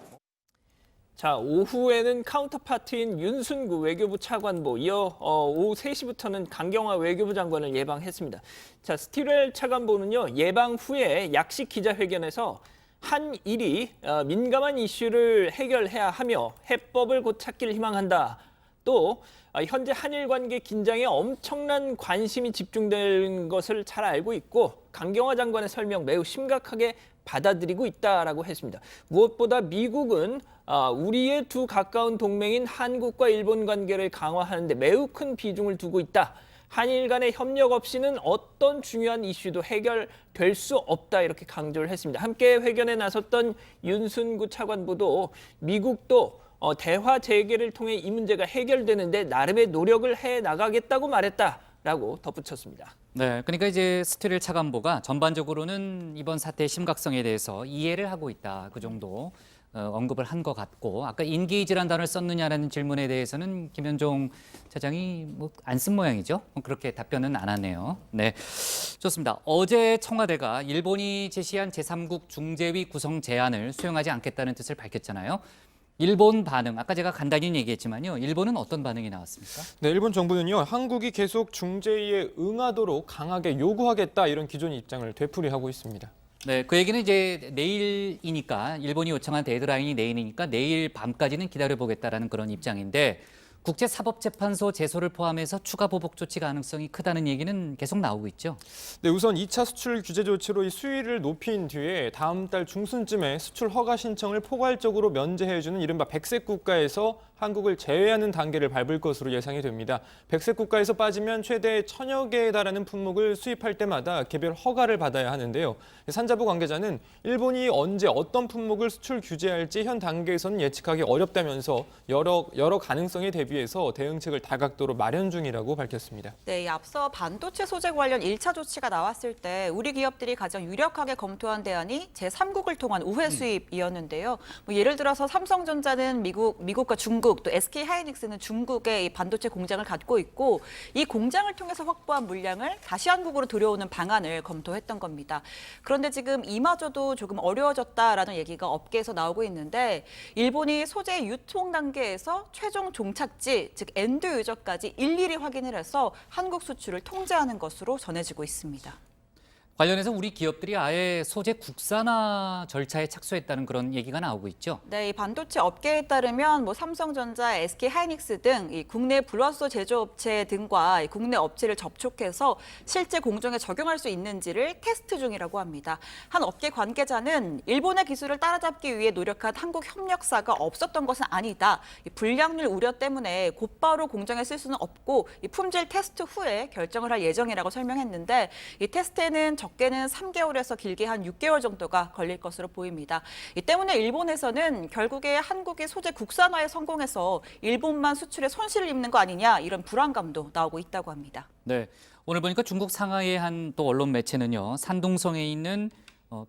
자, 오후에는 카운터파트인 윤순구 외교부 차관보, 이어 오후 3시부터는 강경화 외교부 장관을 예방했습니다. 자, 스틸웰 차관보는요, 예방 후에 약식 기자회견에서 한일이 민감한 이슈를 해결해야 하며 해법을 곧 찾기를 희망한다. 또 현재 한일 관계 긴장에 엄청난 관심이 집중된 것을 잘 알고 있고, 강경화 장관의 설명 매우 심각하게 받아들이고 있다라고 했습니다. 무엇보다 미국은 우리의 두 가까운 동맹인 한국과 일본 관계를 강화하는 데 매우 큰 비중을 두고 있다. 한일 간의 협력 없이는 어떤 중요한 이슈도 해결될 수 없다, 이렇게 강조를 했습니다. 함께 회견에 나섰던 윤순구 차관보도 미국도 대화 재개를 통해 이 문제가 해결되는데 나름의 노력을 해 나가겠다고 말했다라고 덧붙였습니다. 네, 그러니까 이제 스티렐 차관보가 전반적으로는 이번 사태의 심각성에 대해서 이해를 하고 있다. 그 정도 언급을 한 것 같고, 아까 인게이지라는 단어를 썼느냐라는 질문에 대해서는 김현종 차장이 뭐 안 쓴 모양이죠. 그렇게 답변은 안 하네요. 네, 좋습니다. 어제 청와대가 일본이 제시한 제3국 중재위 구성 제안을 수용하지 않겠다는 뜻을 밝혔잖아요. 일본 반응, 아까 제가 간단히 얘기했지만요. 일본은 어떤 반응이 나왔습니까? 네, 일본 정부는요. 한국이 계속 중재위에 응하도록 강하게 요구하겠다 이런 기존 입장을 되풀이하고 있습니다. 네, 그 얘기는 이제 내일이니까 일본이 요청한 데드라인이 내일이니까 내일 밤까지는 기다려보겠다라는 그런 입장인데 국제사법재판소 제소를 포함해서 추가 보복 조치 가능성이 크다는 얘기는 계속 나오고 있죠. 네, 우선 2차 수출 규제 조치로 이 수위를 높인 뒤에 다음 달 중순쯤에 수출 허가 신청을 포괄적으로 면제해주는 이른바 백색 국가에서 한국을 제외하는 단계를 밟을 것으로 예상이 됩니다. 백색 국가에서 빠지면 최대 1000여 개에 달하는 품목을 수입할 때마다 개별 허가를 받아야 하는데요. 산자부 관계자는 일본이 언제 어떤 품목을 수출 규제할지 현 단계에서는 예측하기 어렵다면서 여러 가능성에 대비해서 대응책을 다각도로 마련 중이라고 밝혔습니다. 네, 앞서 반도체 소재 관련 1차 조치가 나왔을 때 우리 기업들이 가장 유력하게 검토한 대안이 제3국을 통한 우회 수입이었는데요. 뭐 예를 들어서 삼성전자는 미국과 중국, 또 SK 하이닉스는 중국에 이 반도체 공장을 갖고 있고 이 공장을 통해서 확보한 물량을 다시 한국으로 들여오는 방안을 검토했던 겁니다. 그런데 지금 이마저도 조금 어려워졌다라는 얘기가 업계에서 나오고 있는데 일본이 소재 유통 단계에서 최종 종착지, 즉 엔드 유저까지 일일이 확인을 해서 한국 수출을 통제하는 것으로 전해지고 있습니다. 관련해서 우리 기업들이 아예 소재 국산화 절차에 착수했다는 그런 얘기가 나오고 있죠. 네, 이 반도체 업계에 따르면 뭐 삼성전자, SK 하이닉스 등 이 국내 불화소 제조업체 등과 이 국내 업체를 접촉해서 실제 공정에 적용할 수 있는지를 테스트 중이라고 합니다. 한 업계 관계자는 일본의 기술을 따라잡기 위해 노력한 한국 협력사가 없었던 것은 아니다. 이 불량률 우려 때문에 곧바로 공정에 쓸 수는 없고 이 품질 테스트 후에 결정을 할 예정이라고 설명했는데 이 테스트에는 적게는 3개월에서 길게 한 6개월 정도가 걸릴 것으로 보입니다. 이 때문에 일본에서는 결국에 한국이 소재 국산화에 성공해서 일본만 수출에 손실을 입는 거 아니냐 이런 불안감도 나오고 있다고 합니다. 네, 오늘 보니까 중국 상하이의 한 또 언론 매체는요. 산둥성에 있는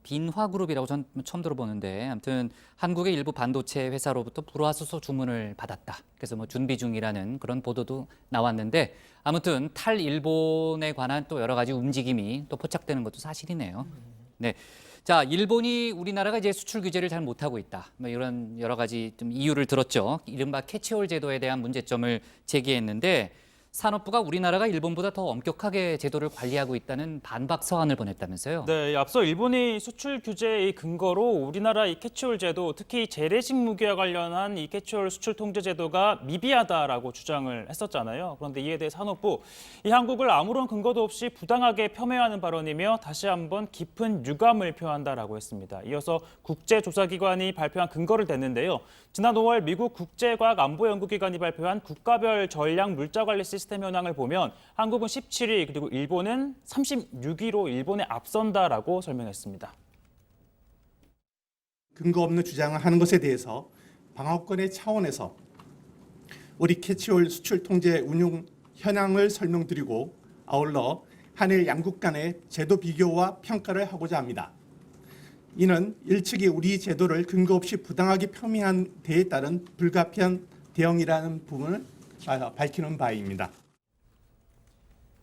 빈화그룹이라고 전 처음 들어보는데 아무튼 한국의 일부 반도체 회사로부터 불화수소 주문을 받았다. 그래서 뭐 준비 중이라는 그런 보도도 나왔는데 아무튼 탈일본에 관한 또 여러 가지 움직임이 또 포착되는 것도 사실이네요. 네. 자, 일본이 우리나라가 이제 수출 규제를 잘 못하고 있다. 뭐 이런 여러 가지 좀 이유를 들었죠. 이른바 캐치홀 제도에 대한 문제점을 제기했는데 산업부가 우리나라가 일본보다 더 엄격하게 제도를 관리하고 있다는 반박 서한을 보냈다면서요? 네, 앞서 일본이 수출 규제의 근거로 우리나라 이 캐치홀 제도, 특히 재래식 무기와 관련한 이 캐치홀 수출 통제 제도가 미비하다라고 주장을 했었잖아요. 그런데 이에 대해 산업부, 이 한국을 아무런 근거도 없이 부당하게 폄훼하는 발언이며 다시 한번 깊은 유감을 표한다라고 했습니다. 이어서 국제조사기관이 발표한 근거를 댔는데요. 지난 5월 미국 국제과학안보연구기관이 발표한 국가별 전략 물자관리 시스템 현황을 보면 한국은 17위 그리고 일본은 36위로 일본에 앞선다라고 설명했습니다. 근거 없는 주장을 하는 것에 대해서 방어권의 차원에서 우리 캐치홀 수출 통제 운용 현황을 설명드리고 아울러 한일 양국 간의 제도 비교와 평가를 하고자 합니다. 이는 일측이 우리 제도를 근거 없이 부당하게 폄훼한 데에 따른 불가피한 대응이라는 부분을 밝히는 바입니다.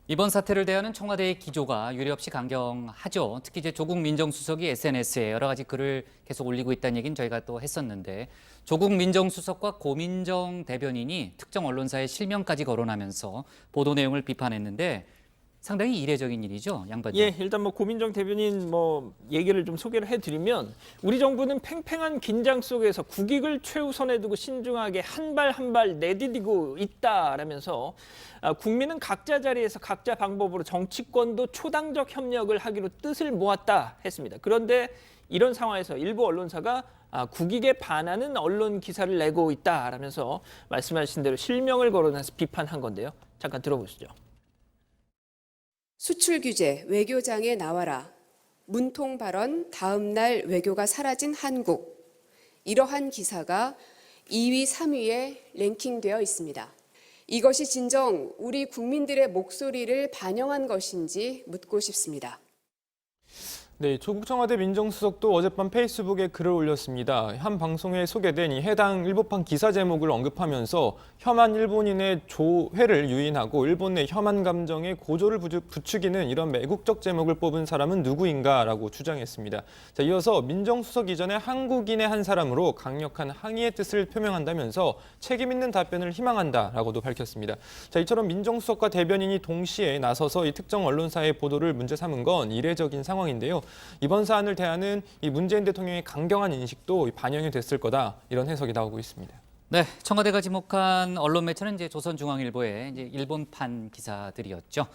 이번 사태를 대하는 청와대의 기조가 유례없이 강경하죠. 특히 이제 조국 민정수석이 SNS에 여러 가지 글을 계속 올리고 있다는 얘기는 저희가 또 했었는데 조국 민정수석과 고민정 대변인이 특정 언론사에 실명까지 거론하면서 보도 내용을 비판했는데 상당히 이례적인 일이죠, 양반님. 예, 일단 뭐 고민정 대변인 얘기를 좀 소개를 해드리면 우리 정부는 팽팽한 긴장 속에서 국익을 최우선에 두고 신중하게 한 발 한 발 내디디고 있다라면서 국민은 각자 자리에서 각자 방법으로 정치권도 초당적 협력을 하기로 뜻을 모았다 했습니다. 그런데 이런 상황에서 일부 언론사가 국익에 반하는 언론 기사를 내고 있다라면서 말씀하신 대로 실명을 거론해서 비판한 건데요. 잠깐 들어보시죠. 수출 규제, 외교장에 나와라. 문통 발언, 다음 날 외교가 사라진 한국. 이러한 기사가 2위, 3위에 랭킹되어 있습니다. 이것이 진정 우리 국민들의 목소리를 반영한 것인지 묻고 싶습니다. 네, 조국 청와대 민정수석도 어젯밤 페이스북에 글을 올렸습니다. 한 방송에 소개된 이 해당 일보판 기사 제목을 언급하면서 혐한 일본인의 조회를 유인하고 일본 내 혐한 감정에 고조를 부추기는 이런 매국적 제목을 뽑은 사람은 누구인가라고 주장했습니다. 자, 이어서 민정수석 이전에 한국인의 한 사람으로 강력한 항의의 뜻을 표명한다면서 책임 있는 답변을 희망한다라고도 밝혔습니다. 자, 이처럼 민정수석과 대변인이 동시에 나서서 이 특정 언론사의 보도를 문제 삼은 건 이례적인 상황인데요. 이번 사안을 대하는 이 문재인 대통령의 강경한 인식도 반영이 됐을 거다, 이런 해석이 나오고 있습니다. 네, 청와대가 지목한 언론 매체는 이제 조선중앙일보의 이제 일본판 기사들이었죠.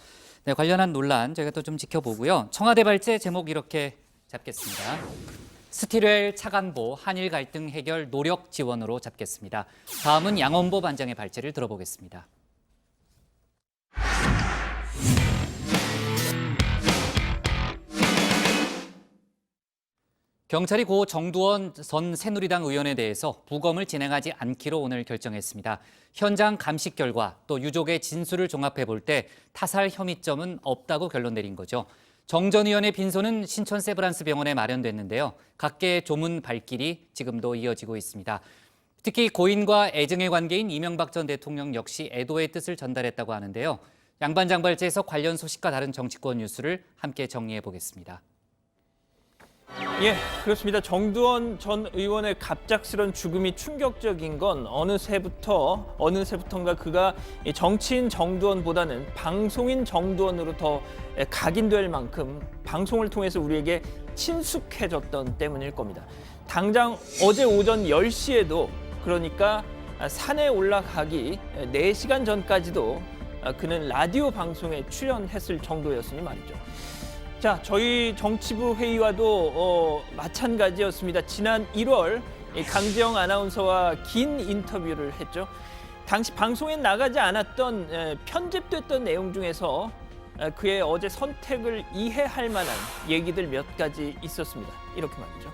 네, 관련한 논란 저희가 또 좀 지켜보고요. 청와대 발제 제목 이렇게 잡겠습니다. 스티렐 차관보 한일 갈등 해결 노력 지원으로 잡겠습니다. 다음은 양원보 반장의 발제를 들어보겠습니다. 경찰이 고 정두원 전 새누리당 의원에 대해서 부검을 진행하지 않기로 오늘 결정했습니다. 현장 감식 결과 또 유족의 진술을 종합해 볼 때 타살 혐의점은 없다고 결론 내린 거죠. 정 전 의원의 빈소는 신촌 세브란스 병원에 마련됐는데요. 각계의 조문 발길이 지금도 이어지고 있습니다. 특히 고인과 애증의 관계인 이명박 전 대통령 역시 애도의 뜻을 전달했다고 하는데요. 양반장 발제에서 관련 소식과 다른 정치권 뉴스를 함께 정리해 보겠습니다. 예, 그렇습니다. 정두원 전 의원의 갑작스런 죽음이 충격적인 건 어느새부턴가 그가 정치인 정두원보다는 방송인 정두원으로 더 각인될 만큼 방송을 통해서 우리에게 친숙해졌던 때문일 겁니다. 당장 어제 오전 10시에도, 그러니까 산에 올라가기 4시간 전까지도 그는 라디오 방송에 출연했을 정도였으니 말이죠. 자, 저희 정치부 회의와도 마찬가지였습니다. 지난 1월 강지영 아나운서와 긴 인터뷰를 했죠. 당시 방송에 나가지 않았던 편집됐던 내용 중에서 그의 어제 선택을 이해할 만한 얘기들 몇 가지 있었습니다. 이렇게 말이죠.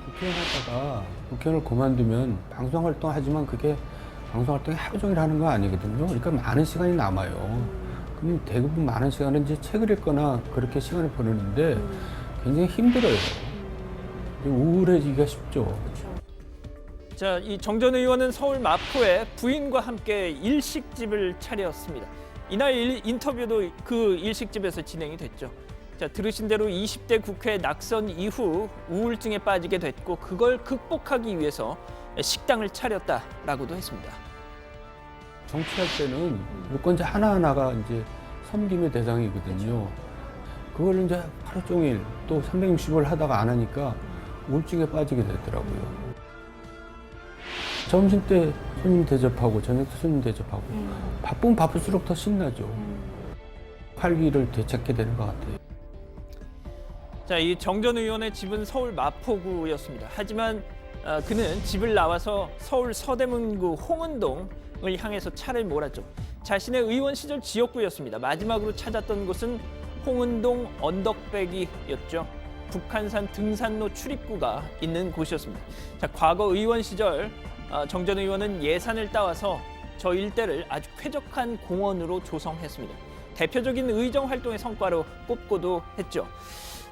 국회의원 하다가 국회의원을 그만두면 방송활동하지만 그게 방송활동이 하루 종일 하는 거 아니거든요. 그러니까 많은 시간이 남아요. 그럼 대부분 많은 시간은 이제 책을 읽거나 그렇게 시간을 보내는데 굉장히 힘들어요. 우울해지기가 쉽죠. 자, 이 정 전 의원은 서울 마포에 부인과 함께 일식집을 차렸습니다. 이날 인터뷰도 그 일식집에서 진행이 됐죠. 자, 들으신 대로 20대 국회 낙선 이후 우울증에 빠지게 됐고 그걸 극복하기 위해서 식당을 차렸다라고도 했습니다. 정치할 때는 유권자 하나하나가 이제 섬김의 대상이거든요. 그걸 이제 하루 종일 또 360을 하다가 안 하니까 우울증에 빠지게 되더라고요. 점심 때 손님 대접하고 저녁 때 손님 대접하고 바쁘면 바쁠수록 더 신나죠. 활기를 되찾게 되는 것 같아요. 자, 이 정 전 의원의 집은 서울 마포구였습니다. 하지만 그는 집을 나와서 서울 서대문구 홍은동을 향해서 차를 몰았죠. 자신의 의원 시절 지역구였습니다. 마지막으로 찾았던 곳은 홍은동 언덕배기였죠. 북한산 등산로 출입구가 있는 곳이었습니다. 자, 과거 의원 시절 정 전 의원은 예산을 따와서 저 일대를 아주 쾌적한 공원으로 조성했습니다. 대표적인 의정 활동의 성과로 꼽고도 했죠.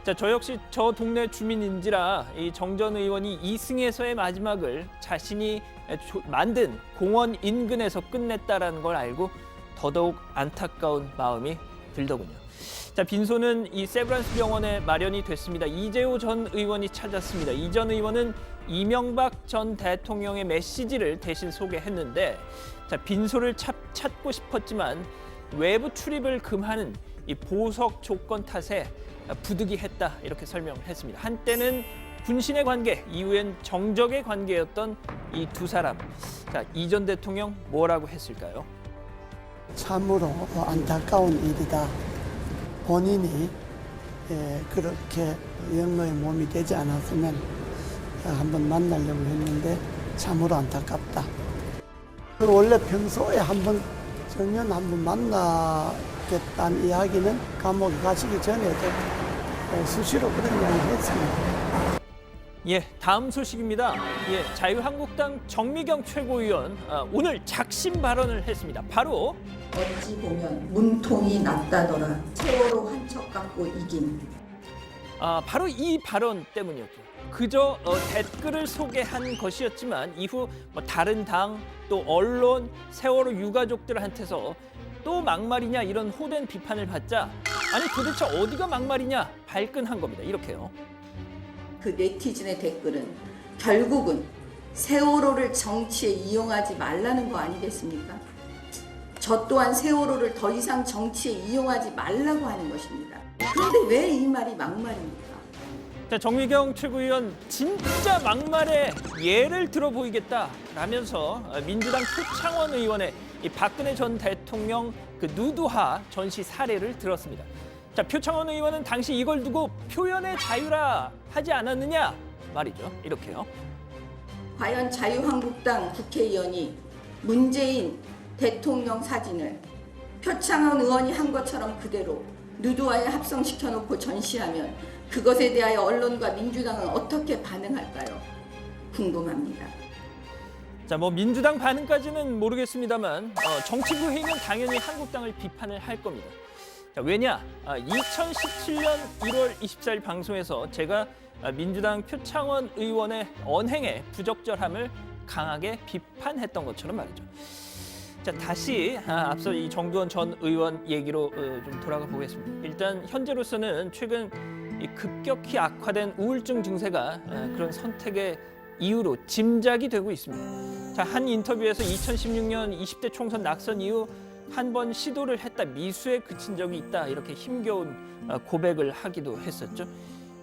자, 저 역시 저 동네 주민인지라 이 정 전 의원이 이승에서의 마지막을 자신이 만든 공원 인근에서 끝냈다라는 걸 알고 더더욱 안타까운 마음이 들더군요. 자, 빈소는 이 세브란스 병원에 마련이 됐습니다. 이재호 전 의원이 찾았습니다. 이 전 의원은 이명박 전 대통령의 메시지를 대신 소개했는데, 자, 빈소를 찾고 싶었지만 외부 출입을 금하는 이 보석 조건 탓에 부득이했다, 이렇게 설명을 했습니다. 한때는 군신의 관계, 이후엔 정적의 관계였던 이 두 사람. 자, 이 전 대통령 뭐라고 했을까요? 참으로 안타까운 일이다. 본인이 그렇게 영로의 몸이 되지 않았으면 한번 만나려고 했는데 참으로 안타깝다. 그리고 원래 평소에 한번 정년 한번 만나겠다는 이야기는 감옥에 가시기 전에도 수시로 그런 이야기를 했습니다. 예, 다음 소식입니다. 예, 자유한국당 정미경 최고위원 오늘 작심 발언을 했습니다. 바로 어찌 보면 문통이 낫다더라. 세월호 한 척 갖고 이긴. 바로 이 발언 때문이었죠. 그저 댓글을 소개한 것이었지만 이후 다른 당, 또 언론, 세월호 유가족들한테서 또 막말이냐 이런 호된 비판을 받자 아니 도대체 어디가 막말이냐 발끈한 겁니다. 이렇게요. 그 네티즌의 댓글은 결국은 세월호를 정치에 이용하지 말라는 거 아니겠습니까? 저 또한 세월호를 더 이상 정치에 이용하지 말라고 하는 것입니다. 그런데 왜 이 말이 막말입니까? 자, 정미경 최고위원 진짜 막말의 예를 들어 보이겠다라면서 민주당 표창원 의원의 이 박근혜 전 대통령 그 누드화 전시 사례를 들었습니다. 자, 표창원 의원은 당시 이걸 두고 표현의 자유라 하지 않았느냐 말이죠. 이렇게요. 과연 자유한국당 국회의원이 문재인 대통령 사진을 표창원 의원이 한 것처럼 그대로 누드화에 합성시켜놓고 전시하면 그것에 대하여 언론과 민주당은 어떻게 반응할까요? 궁금합니다. 자, 뭐 민주당 반응까지는 모르겠습니다만 정치부 회의는 당연히 한국당을 비판을 할 겁니다. 자, 왜냐? 2017년 1월 24일 방송에서 제가 민주당 표창원 의원의 언행의 부적절함을 강하게 비판했던 것처럼 말이죠. 자, 다시 앞서 이 정두원 전 의원 얘기로 좀 돌아가 보겠습니다. 일단 현재로서는 최근 이 급격히 악화된 우울증 증세가 그런 선택의 이유로 짐작이 되고 있습니다. 자, 한 인터뷰에서 2016년 20대 총선 낙선 이후 한 번 시도를 했다 미수에 그친 적이 있다 이렇게 힘겨운 고백을 하기도 했었죠.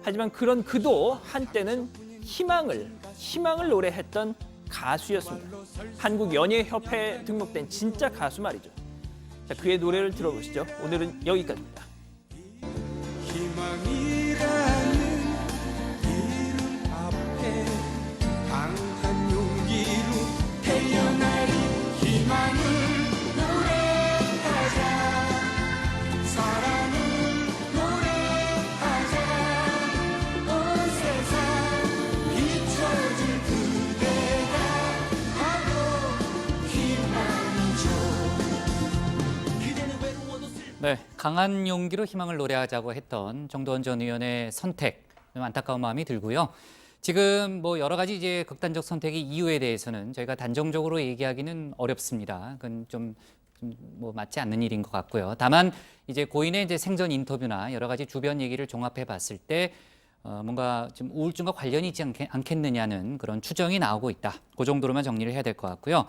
하지만 그런 그도 한때는 희망을 노래했던 가수였습니다. 한국연예협회에 등록된 진짜 가수 말이죠. 자, 그의 노래를 들어보시죠. 오늘은 여기까지입니다. 희망이라는 이름 앞에 강한 용기로 태어나리 희망을 노래하자 사랑을 노래하자 온 세상 잊혀질 그대가 바로 희망이죠. 그대는 외로워도 네, 강한 용기로 희망을 노래하자고 했던 정두원 전 의원의 선택, 좀 안타까운 마음이 들고요. 지금 뭐 여러 가지 이제 극단적 선택의 이유에 대해서는 저희가 단정적으로 얘기하기는 어렵습니다. 그건 좀 뭐 맞지 않는 일인 것 같고요. 다만 이제 고인의 이제 생전 인터뷰나 여러 가지 주변 얘기를 종합해 봤을 때 뭔가 좀 우울증과 관련이 있지 않겠느냐는 그런 추정이 나오고 있다. 그 정도로만 정리를 해야 될 것 같고요.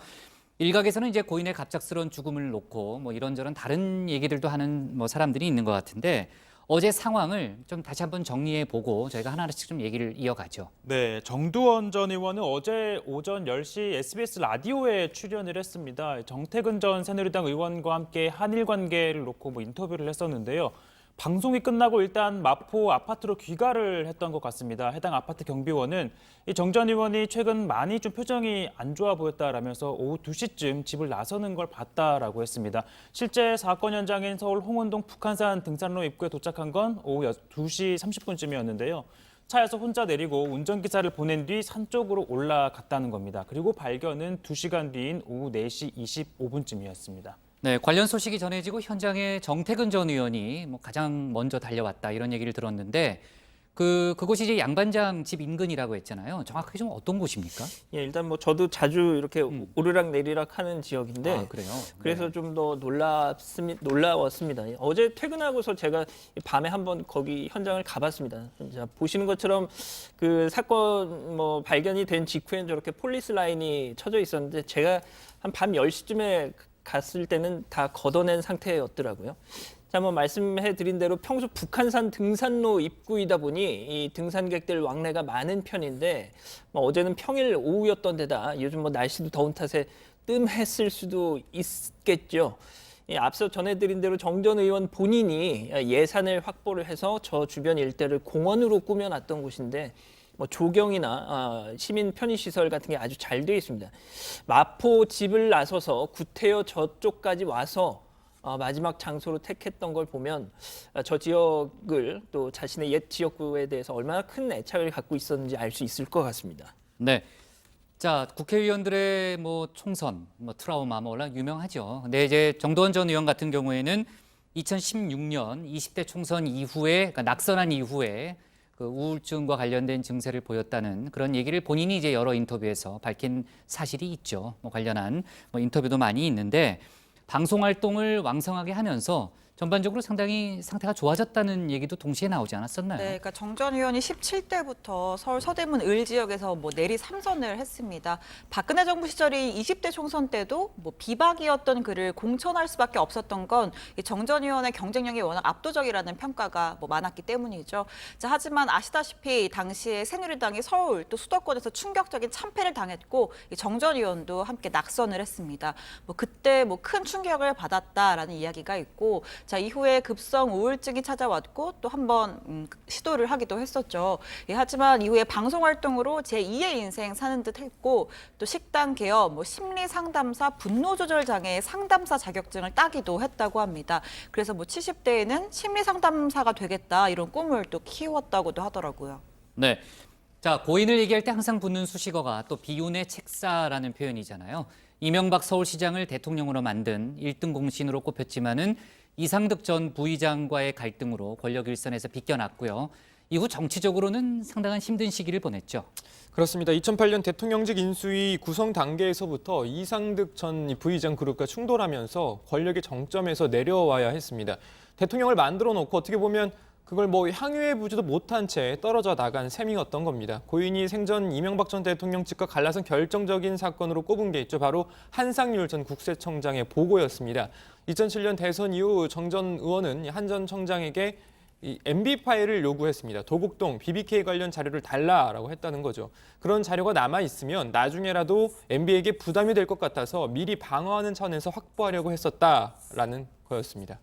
일각에서는 이제 고인의 갑작스러운 죽음을 놓고 뭐 이런저런 다른 얘기들도 하는 뭐 사람들이 있는 것 같은데 어제 상황을 좀 다시 한번 정리해 보고 저희가 하나씩 좀 얘기를 이어가죠. 네, 정두원 전 의원은 어제 오전 10시 SBS 라디오에 출연을 했습니다. 정태근 전 새누리당 의원과 함께 한일 관계를 놓고 뭐 인터뷰를 했었는데요. 방송이 끝나고 일단 마포 아파트로 귀가를 했던 것 같습니다. 해당 아파트 경비원은 이 정 전 의원이 최근 많이 좀 표정이 안 좋아 보였다라면서 오후 2시쯤 집을 나서는 걸 봤다라고 했습니다. 실제 사건 현장인 서울 홍은동 북한산 등산로 입구에 도착한 건 오후 2시 30분쯤이었는데요. 차에서 혼자 내리고 운전기사를 보낸 뒤 산 쪽으로 올라갔다는 겁니다. 그리고 발견은 2시간 뒤인 오후 4시 25분쯤이었습니다. 네, 관련 소식이 전해지고 현장에 정태근 전 의원이 뭐 가장 먼저 달려왔다 이런 얘기를 들었는데 그곳이 이제 양반장 집 인근이라고 했잖아요. 정확하게 좀 어떤 곳입니까? 예, 일단 뭐 저도 자주 이렇게 오르락 내리락 하는 지역인데 아, 그래요? 그래서 네. 좀 더 놀라웠습니다. 어제 퇴근하고서 제가 밤에 한번 거기 현장을 가봤습니다. 자, 보시는 것처럼 그 사건 뭐 발견이 된 직후엔 저렇게 폴리스 라인이 쳐져 있었는데 제가 한 밤 10시쯤에 갔을 때는 다 걷어낸 상태였더라고요. 자, 뭐 말씀해드린 대로 평소 북한산 등산로 입구이다 보니 이 등산객들 왕래가 많은 편인데 뭐 어제는 평일 오후였던 데다 요즘 뭐 날씨도 더운 탓에 뜸했을 수도 있겠죠. 앞서 전해드린 대로 정 전 의원 본인이 예산을 확보를 해서 저 주변 일대를 공원으로 꾸며놨던 곳인데 뭐 조경이나 시민 편의시설 같은 게 아주 잘 되어 있습니다. 마포 집을 나서서 구태여 저쪽까지 와서 마지막 장소로 택했던 걸 보면 저 지역을 또 자신의 옛 지역구에 대해서 얼마나 큰 애착을 갖고 있었는지 알 수 있을 것 같습니다. 네. 자, 국회의원들의 뭐 총선, 뭐 트라우마 뭐 워낙 유명하죠. 근데 이제 정도원 전 의원 같은 경우에는 2016년 20대 총선 이후에, 그러니까 낙선한 이후에 그 우울증과 관련된 증세를 보였다는 그런 얘기를 본인이 이제 여러 인터뷰에서 밝힌 사실이 있죠. 뭐 관련한 뭐 인터뷰도 많이 있는데 방송 활동을 왕성하게 하면서 전반적으로 상당히 상태가 좋아졌다는 얘기도 동시에 나오지 않았었나요? 네, 그러니까 정 전 의원이 17대부터 서울 서대문 을 지역에서 뭐 내리 3선을 했습니다. 박근혜 정부 시절이 20대 총선 때도 뭐 비박이었던 그를 공천할 수밖에 없었던 건 정 전 의원의 경쟁력이 워낙 압도적이라는 평가가 뭐 많았기 때문이죠. 자, 하지만 아시다시피 당시에 새누리당이 서울 또 수도권에서 충격적인 참패를 당했고 정 전 의원도 함께 낙선을 했습니다. 뭐 그때 뭐 큰 충격을 받았다라는 이야기가 있고. 자, 이후에 급성 우울증이 찾아왔고 또 한 번 시도를 하기도 했었죠. 예, 하지만 이후에 방송 활동으로 제2의 인생 사는 듯 했고 또 식당 개업, 뭐 심리 상담사, 분노 조절 장애 상담사 자격증을 따기도 했다고 합니다. 그래서 뭐 70대에는 심리 상담사가 되겠다 이런 꿈을 또 키웠다고도 하더라고요. 네. 자, 고인을 얘기할 때 항상 붙는 수식어가 또 비운의 책사라는 표현이잖아요. 이명박 서울시장을 대통령으로 만든 1등 공신으로 꼽혔지만은 이상득 전 부의장과의 갈등으로 권력 일선에서 비껴났고요. 이후 정치적으로는 상당한 힘든 시기를 보냈죠. 그렇습니다. 2008년 대통령직 인수위 구성 단계에서부터 이상득 전 부의장 그룹과 충돌하면서 권력의 정점에서 내려와야 했습니다. 대통령을 만들어 놓고 어떻게 보면 그걸 뭐 향유해 보지도 못한 채 떨어져 나간 셈이었던 겁니다. 고인이 생전 이명박 전 대통령 측과 갈라선 결정적인 사건으로 꼽은 게 있죠. 바로 한상률 전 국세청장의 보고였습니다. 2007년 대선 이후 정 전 의원은 한 전 청장에게 이 MB 파일을 요구했습니다. 도곡동 BBK 관련 자료를 달라라고 했다는 거죠. 그런 자료가 남아 있으면 나중에라도 MB에게 부담이 될 것 같아서 미리 방어하는 차원에서 확보하려고 했었다라는 거였습니다.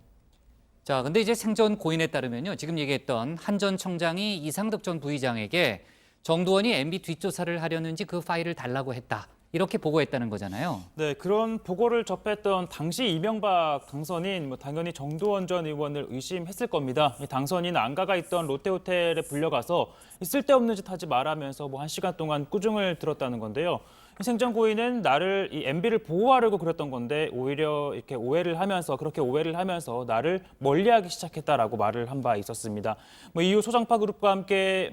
자, 근데 이제 생전 고인에 따르면요. 지금 얘기했던 한 전 청장이 이상득 전 부의장에게 정두원이 MB 뒷조사를 하려는지 그 파일을 달라고 했다. 이렇게 보고했다는 거잖아요. 네, 그런 보고를 접했던 당시 이명박 당선인 당연히 정두원 전 의원을 의심했을 겁니다. 이 당선인 안가가 있던 롯데호텔에 불려가서 쓸데없는 짓 하지 말라면서 1시간 동안 꾸중을 들었다는 건데요. 생전 고인은 나를 이 MB를 보호하려고 그랬던 건데 오히려 이렇게 그렇게 오해를 하면서 나를 멀리하기 시작했다라고 말을 한 바 있었습니다. 이후 소장파 그룹과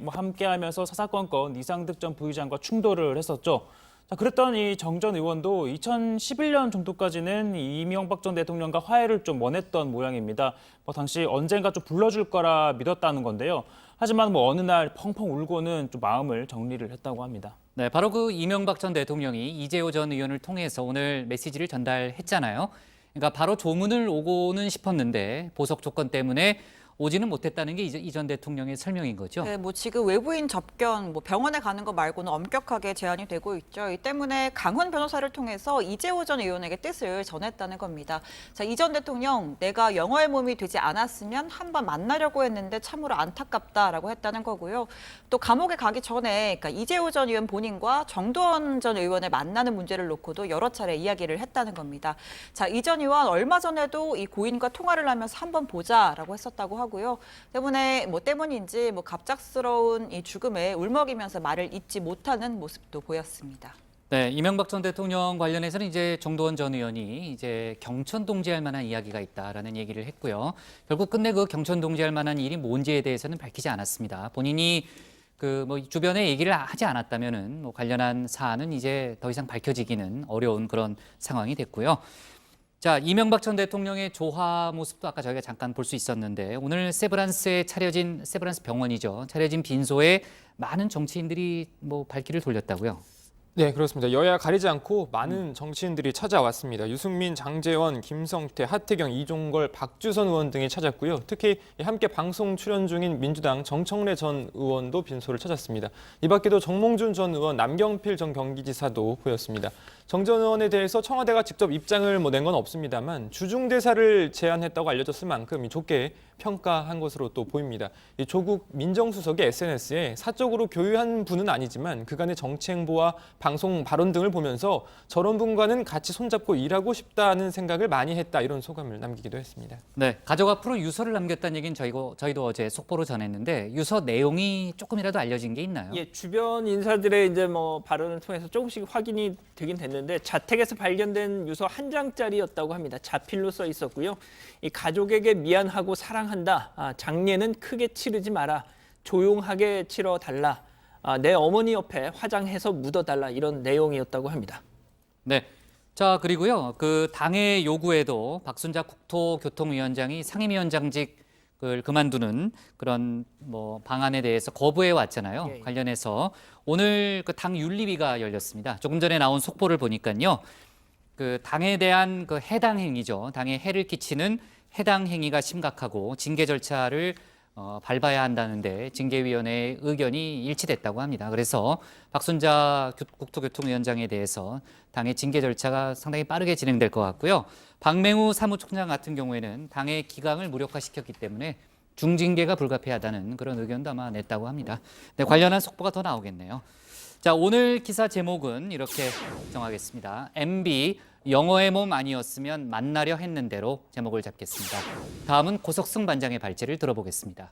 함께하면서 사사건건 이상득 전 부의장과 충돌을 했었죠. 자, 그랬던 이 정 전 의원도 2011년 정도까지는 이명박 전 대통령과 화해를 좀 원했던 모양입니다. 당시 언젠가 좀 불러줄 거라 믿었다는 건데요. 하지만 어느 날 펑펑 울고는 좀 마음을 정리를 했다고 합니다. 네, 바로 그 이명박 전 대통령이 이재호 전 의원을 통해서 오늘 메시지를 전달했잖아요. 그러니까 바로 조문을 오고는 싶었는데 보석 조건 때문에 오지는 못했다는 게 이 전 대통령의 설명인 거죠. 네, 지금 외부인 접견, 병원에 가는 거 말고는 엄격하게 제한이 되고 있죠. 이 때문에 강훈 변호사를 통해서 이재호 전 의원에게 뜻을 전했다는 겁니다. 자, 이 전 대통령, 내가 영어의 몸이 되지 않았으면 한번 만나려고 했는데 참으로 안타깝다라고 했다는 거고요. 또 감옥에 가기 전에 그러니까 이재호 전 의원 본인과 정두원 전 의원을 만나는 문제를 놓고도 여러 차례 이야기를 했다는 겁니다. 자, 이 전 의원 얼마 전에도 이 고인과 통화를 하면서 한번 보자라고 했었다고 하고요. 때문인지 갑작스러운 이 죽음에 울먹이면서 말을 잇지 못하는 모습도 보였습니다. 네, 이명박 전 대통령 관련해서는 이제 정두원 전 의원이 이제 경천 동지할 만한 이야기가 있다라는 얘기를 했고요. 결국 끝내 그 경천 동지할 만한 일이 뭔지에 대해서는 밝히지 않았습니다. 본인이 주변에 얘기를 하지 않았다면은 관련한 사안은 이제 더 이상 밝혀지기는 어려운 그런 상황이 됐고요. 자, 이명박 전 대통령의 조화 모습도 아까 저희가 잠깐 볼 수 있었는데 오늘 세브란스 병원이죠. 차려진 빈소에 많은 정치인들이 발길을 돌렸다고요. 네, 그렇습니다. 여야 가리지 않고 많은 정치인들이 찾아왔습니다. 유승민, 장제원, 김성태, 하태경, 이종걸, 박주선 의원 등이 찾았고요. 특히 함께 방송 출연 중인 민주당 정청래 전 의원도 빈소를 찾았습니다. 이 밖에도 정몽준 전 의원, 남경필 전 경기지사도 보였습니다. 정 전 의원에 대해서 청와대가 직접 입장을 낸 건 없습니다만 주중대사를 제안했다고 알려졌을 만큼 좋게 평가한 것으로 또 보입니다. 이 조국 민정수석이 SNS에 사적으로 교류한 분은 아니지만 그간의 정치 행보와 방송 발언 등을 보면서 저런 분과는 같이 손잡고 일하고 싶다는 생각을 많이 했다, 이런 소감을 남기기도 했습니다. 네, 가족 앞으로 유서를 남겼다는 얘기는 저희도 어제 속보로 전했는데 유서 내용이 조금이라도 알려진 게 있나요? 예, 주변 인사들의 이제 뭐 발언을 통해서 조금씩 확인이 되긴 됐는데 자택에서 발견된 유서 한 장짜리였다고 합니다. 자필로 써 있었고요. 이 가족에게 미안하고 사랑한다. 장례는 크게 치르지 마라. 조용하게 치러달라. 내 어머니 옆에 화장해서 묻어달라. 이런 내용이었다고 합니다. 네. 자, 그리고요. 그 당의 요구에도 박순자 국토교통위원장이 상임위원장직을 그만두는 그런 뭐 방안에 대해서 거부해 왔잖아요. 예. 관련해서 오늘 그 당 윤리위가 열렸습니다. 조금 전에 나온 속보를 보니까요. 그 당에 대한 그 해당 행위죠. 당에 해를 끼치는 해당 행위가 심각하고 징계 절차를 밟아야 한다는데 징계위원회의 의견이 일치됐다고 합니다. 그래서 박순자 국토교통위원장에 대해서 당의 징계 절차가 상당히 빠르게 진행될 것 같고요. 박맹우 사무총장 같은 경우에는 당의 기강을 무력화시켰기 때문에 중징계가 불가피하다는 그런 의견도 아마 냈다고 합니다. 네, 관련한 속보가 더 나오겠네요. 자, 오늘 기사 제목은 이렇게 정하겠습니다. MB 영어의 몸 아니었으면 만나려 했는 대로 제목을 잡겠습니다. 다음은 고석승 반장의 발제를 들어보겠습니다.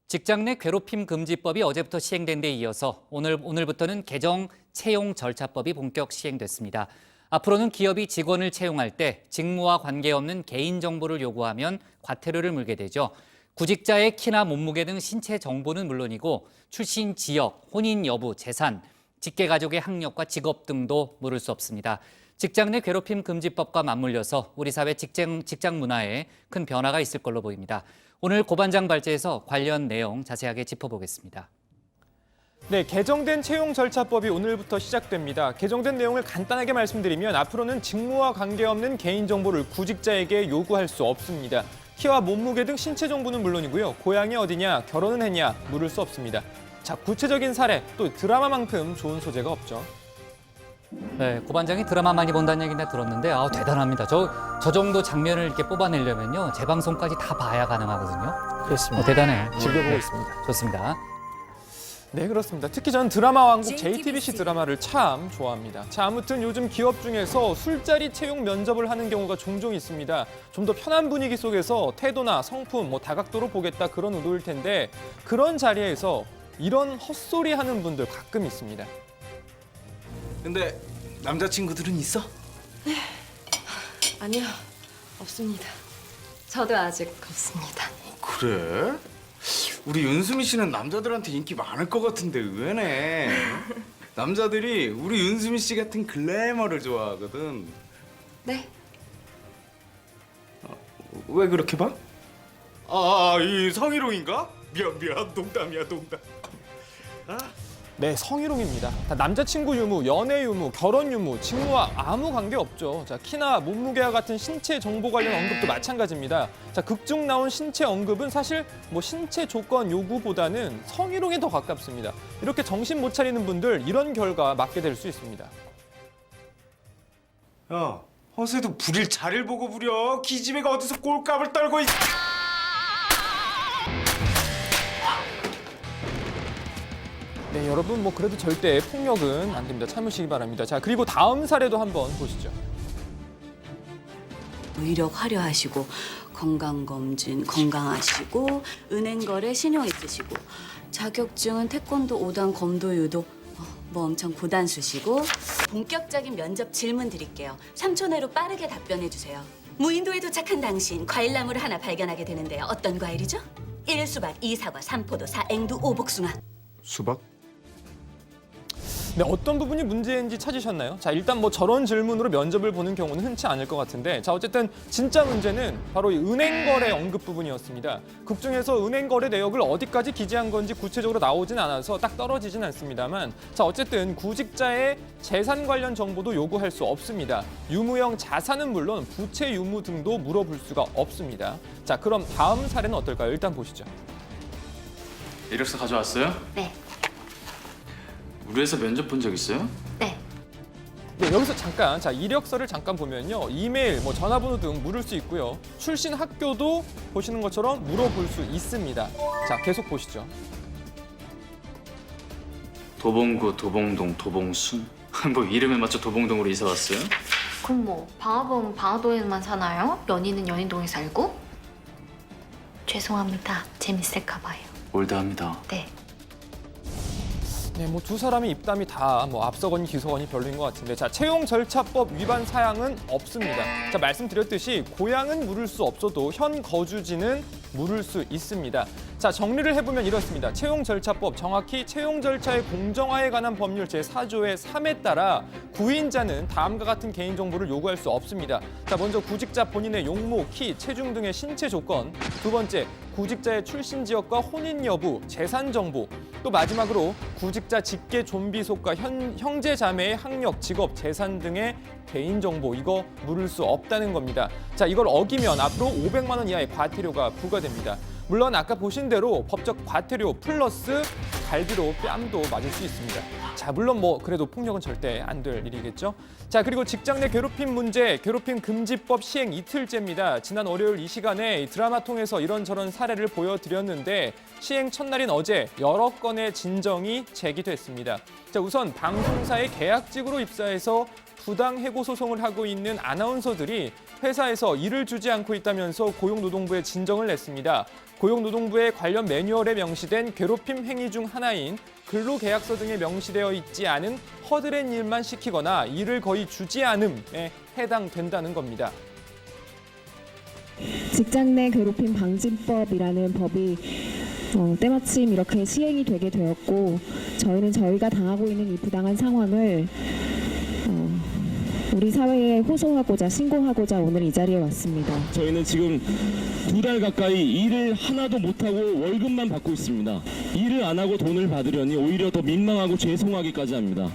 직장 내 괴롭힘 금지법이 어제부터 시행된 데 이어서 오늘부터는 개정 채용 절차법이 본격 시행됐습니다. 앞으로는 기업이 직원을 채용할 때 직무와 관계없는 개인정보를 요구하면 과태료를 물게 되죠. 구직자의 키나 몸무게 등 신체 정보는 물론이고 출신 지역, 혼인 여부, 재산, 직계가족의 학력과 직업 등도 물을 수 없습니다. 직장 내 괴롭힘 금지법과 맞물려서 우리 사회 직장 문화에 큰 변화가 있을 걸로 보입니다. 오늘 고반장 발제에서 관련 내용 자세하게 짚어보겠습니다. 네, 개정된 채용 절차법이 오늘부터 시작됩니다. 개정된 내용을 간단하게 말씀드리면 앞으로는 직무와 관계없는 개인정보를 구직자에게 요구할 수 없습니다. 키와 몸무게 등 신체 정보는 물론이고요. 고향이 어디냐, 결혼은 했냐 물을 수 없습니다. 자, 구체적인 사례, 또 드라마만큼 좋은 소재가 없죠. 네, 고반장이 드라마 많이 본다는 얘기나 들었는데 대단합니다. 저 정도 장면을 이렇게 뽑아내려면요. 재방송까지 다 봐야 가능하거든요. 그렇습니다. 대단해요. 즐겨보고 네, 있습니다. 좋습니다. 네, 그렇습니다. 특히 전 드라마 왕국 JTBC 드라마를 참 좋아합니다. 자, 아무튼 요즘 기업 중에서 술자리 채용 면접을 하는 경우가 종종 있습니다. 좀 더 편한 분위기 속에서 태도나 성품, 다각도로 보겠다 그런 의도일 텐데 그런 자리에서 이런 헛소리 하는 분들 가끔 있습니다. 근데 남자친구들은 있어? 아니요, 없습니다. 저도 아직 없습니다. 그래? 우리 윤수미 씨는 남자들한테 인기 많을 것 같은데 의외네. 남자들이 우리 윤수미 씨 같은 글래머를 좋아하거든. 네. 왜 그렇게 봐? 이 성희롱인가? 미안, 농담이야, 농담. 네, 성희롱입니다. 다 남자친구 유무, 연애 유무, 결혼 유무, 직무와 아무 관계 없죠. 자, 키나 몸무게와 같은 신체 정보 관련 언급도 마찬가지입니다. 자, 극 중 나온 신체 언급은 사실 신체 조건 요구보다는 성희롱에 더 가깝습니다. 이렇게 정신 못 차리는 분들 이런 결과 맞게 될 수 있습니다. 야, 허세도 부릴 자리를 보고 부려. 기집애가 어디서 꼴값을 떨고 있어. 네, 여러분 그래도 절대 폭력은 안 됩니다. 참으시기 바랍니다. 자, 그리고 다음 사례도 한번 보시죠. 의력 화려하시고 건강검진 건강하시고 은행거래 신용 있으시고 자격증은 태권도 5단 검도 유도 엄청 고단수시고 본격적인 면접 질문 드릴게요. 3초 내로 빠르게 답변해 주세요. 무인도에 도착한 당신 과일나무를 하나 발견하게 되는데요. 어떤 과일이죠? 1. 수박, 2. 사과, 3. 포도, 4. 앵두, 5. 복숭아. 수박? 네, 어떤 부분이 문제인지 찾으셨나요? 자, 일단 저런 질문으로 면접을 보는 경우는 흔치 않을 것 같은데 자, 어쨌든 진짜 문제는 바로 이 은행거래 언급 부분이었습니다. 극 중에서 은행거래 내역을 어디까지 기재한 건지 구체적으로 나오진 않아서 딱 떨어지진 않습니다만 자, 어쨌든 구직자의 재산 관련 정보도 요구할 수 없습니다. 유무형 자산은 물론 부채 유무 등도 물어볼 수가 없습니다. 자, 그럼 다음 사례는 어떨까요? 일단 보시죠. 이력서 가져왔어요? 네. 우리 회사 면접 본 적 있어요? 네. 네, 여기서 잠깐 이력서를 잠깐 보면요. 이메일, 전화번호 등 물을 수 있고요. 출신 학교도 보시는 것처럼 물어볼 수 있습니다. 자, 계속 보시죠. 도봉구, 도봉동, 도봉순? 뭐 이름에 맞춰 도봉동으로 이사 왔어요? 그럼 뭐 방화범은 방화동에만 사나요? 연인은 연인동에 살고? 죄송합니다. 재밌을까 봐요. 올드합니다. 네. 네, 두 사람의 입담이 다 앞서거니 뒤서거니 별로인 것 같은데, 자, 채용 절차법 위반 사항은 없습니다. 자, 말씀드렸듯이 고향은 물을 수 없어도 현 거주지는 물을 수 있습니다. 자, 정리를 해보면 이렇습니다. 채용 절차법, 정확히 채용 절차의 공정화에 관한 법률 제4조의 3에 따라 구인자는 다음과 같은 개인정보를 요구할 수 없습니다. 자, 먼저 구직자 본인의 용모, 키, 체중 등의 신체 조건, 두 번째, 구직자의 출신 지역과 혼인 여부, 재산 정보, 또 마지막으로 구직자 직계 존비속과 형제 자매의 학력, 직업, 재산 등의 개인 정보, 이거 물을 수 없다는 겁니다. 자, 이걸 어기면 앞으로 500만 원 이하의 과태료가 부과됩니다. 물론 아까 보신 대로 법적 과태료 플러스 갈비로 뺨도 맞을 수 있습니다. 자, 물론 그래도 폭력은 절대 안 될 일이겠죠. 자, 그리고 직장 내 괴롭힘 문제, 괴롭힘 금지법 시행 이틀째입니다. 지난 월요일 이 시간에 드라마 통해서 이런저런 사례를 보여드렸는데 시행 첫날인 어제 여러 건의 진정이 제기됐습니다. 자, 우선 방송사의 계약직으로 입사해서 부당 해고 소송을 하고 있는 아나운서들이 회사에서 일을 주지 않고 있다면서 고용노동부에 진정을 냈습니다. 고용노동부의 관련 매뉴얼에 명시된 괴롭힘 행위 중 하나인 근로계약서 등에 명시되어 있지 않은 허드렛 일만 시키거나 일을 거의 주지 않음에 해당된다는 겁니다. 직장 내 괴롭힘 방지법이라는 법이 때마침 이렇게 시행이 되게 되었고, 저희는 저희가 당하고 있는 이 부당한 상황을 우리 사회에 호소하고자, 신고하고자 오늘 이 자리에 왔습니다. 저희는 지금 2달 가까이 일을 하나도 못하고 월급만 받고 있습니다. 일을 안 하고 돈을 받으려니 오히려 더 민망하고 죄송하기까지 합니다.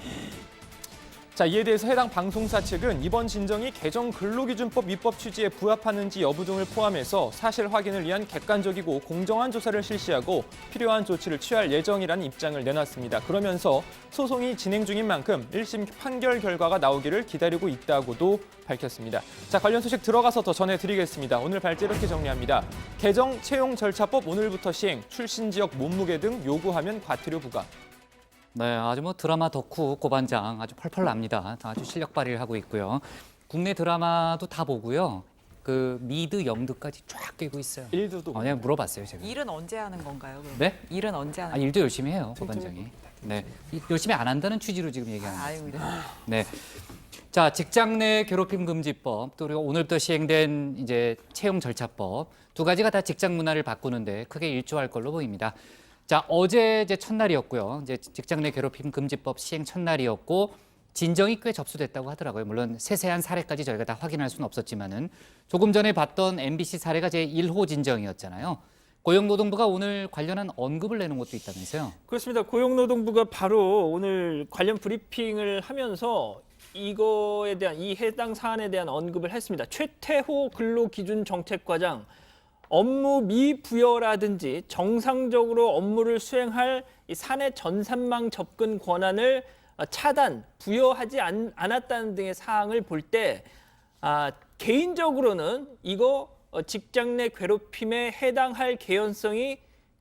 자, 이에 대해서 해당 방송사 측은 이번 진정이 개정 근로기준법 입법 취지에 부합하는지 여부 등을 포함해서 사실 확인을 위한 객관적이고 공정한 조사를 실시하고 필요한 조치를 취할 예정이라는 입장을 내놨습니다. 그러면서 소송이 진행 중인 만큼 1심 판결 결과가 나오기를 기다리고 있다고도 밝혔습니다. 자, 관련 소식 들어가서 더 전해드리겠습니다. 오늘 발제 이렇게 정리합니다. 개정 채용 절차법 오늘부터 시행, 출신 지역 몸무게 등 요구하면 과태료 부과. 네, 아주 드라마 덕후 고반장 아주 펄펄 납니다. 아주 실력 발휘를 하고 있고요. 국내 드라마도 다 보고요. 미드, 영드까지 쫙 깨고 있어요. 일드도. 그냥 물어봤어요, 제가. 일은 언제 하는 건가요? 그럼? 네? 일은 언제 하는 일도 열심히 해요, 고반장이. 네, 열심히 안 한다는 취지로 지금 얘기하는 건데. 네. 자, 직장 내 괴롭힘 금지법, 또 그리고 오늘부터 시행된 이제 채용 절차법 두 가지가 다 직장 문화를 바꾸는데 크게 일조할 걸로 보입니다. 자, 어제 이제 첫날이었고요. 이제 직장 내 괴롭힘 금지법 시행 첫날이었고 진정이 꽤 접수됐다고 하더라고요. 물론 세세한 사례까지 저희가 다 확인할 수는 없었지만은 조금 전에 봤던 MBC 사례가 제 1호 진정이었잖아요. 고용노동부가 오늘 관련한 언급을 내는 것도 있다면서요. 그렇습니다. 고용노동부가 바로 오늘 관련 브리핑을 하면서 이거에 대한 이 해당 사안에 대한 언급을 했습니다. 최태호 근로기준정책과장 업무 미부여라든지 정상적으로 업무를 수행할 이 사내 전산망 접근 권한을 차단, 부여하지 않았다는 등의 사항을 볼 때 개인적으로는 이거 직장 내 괴롭힘에 해당할 개연성이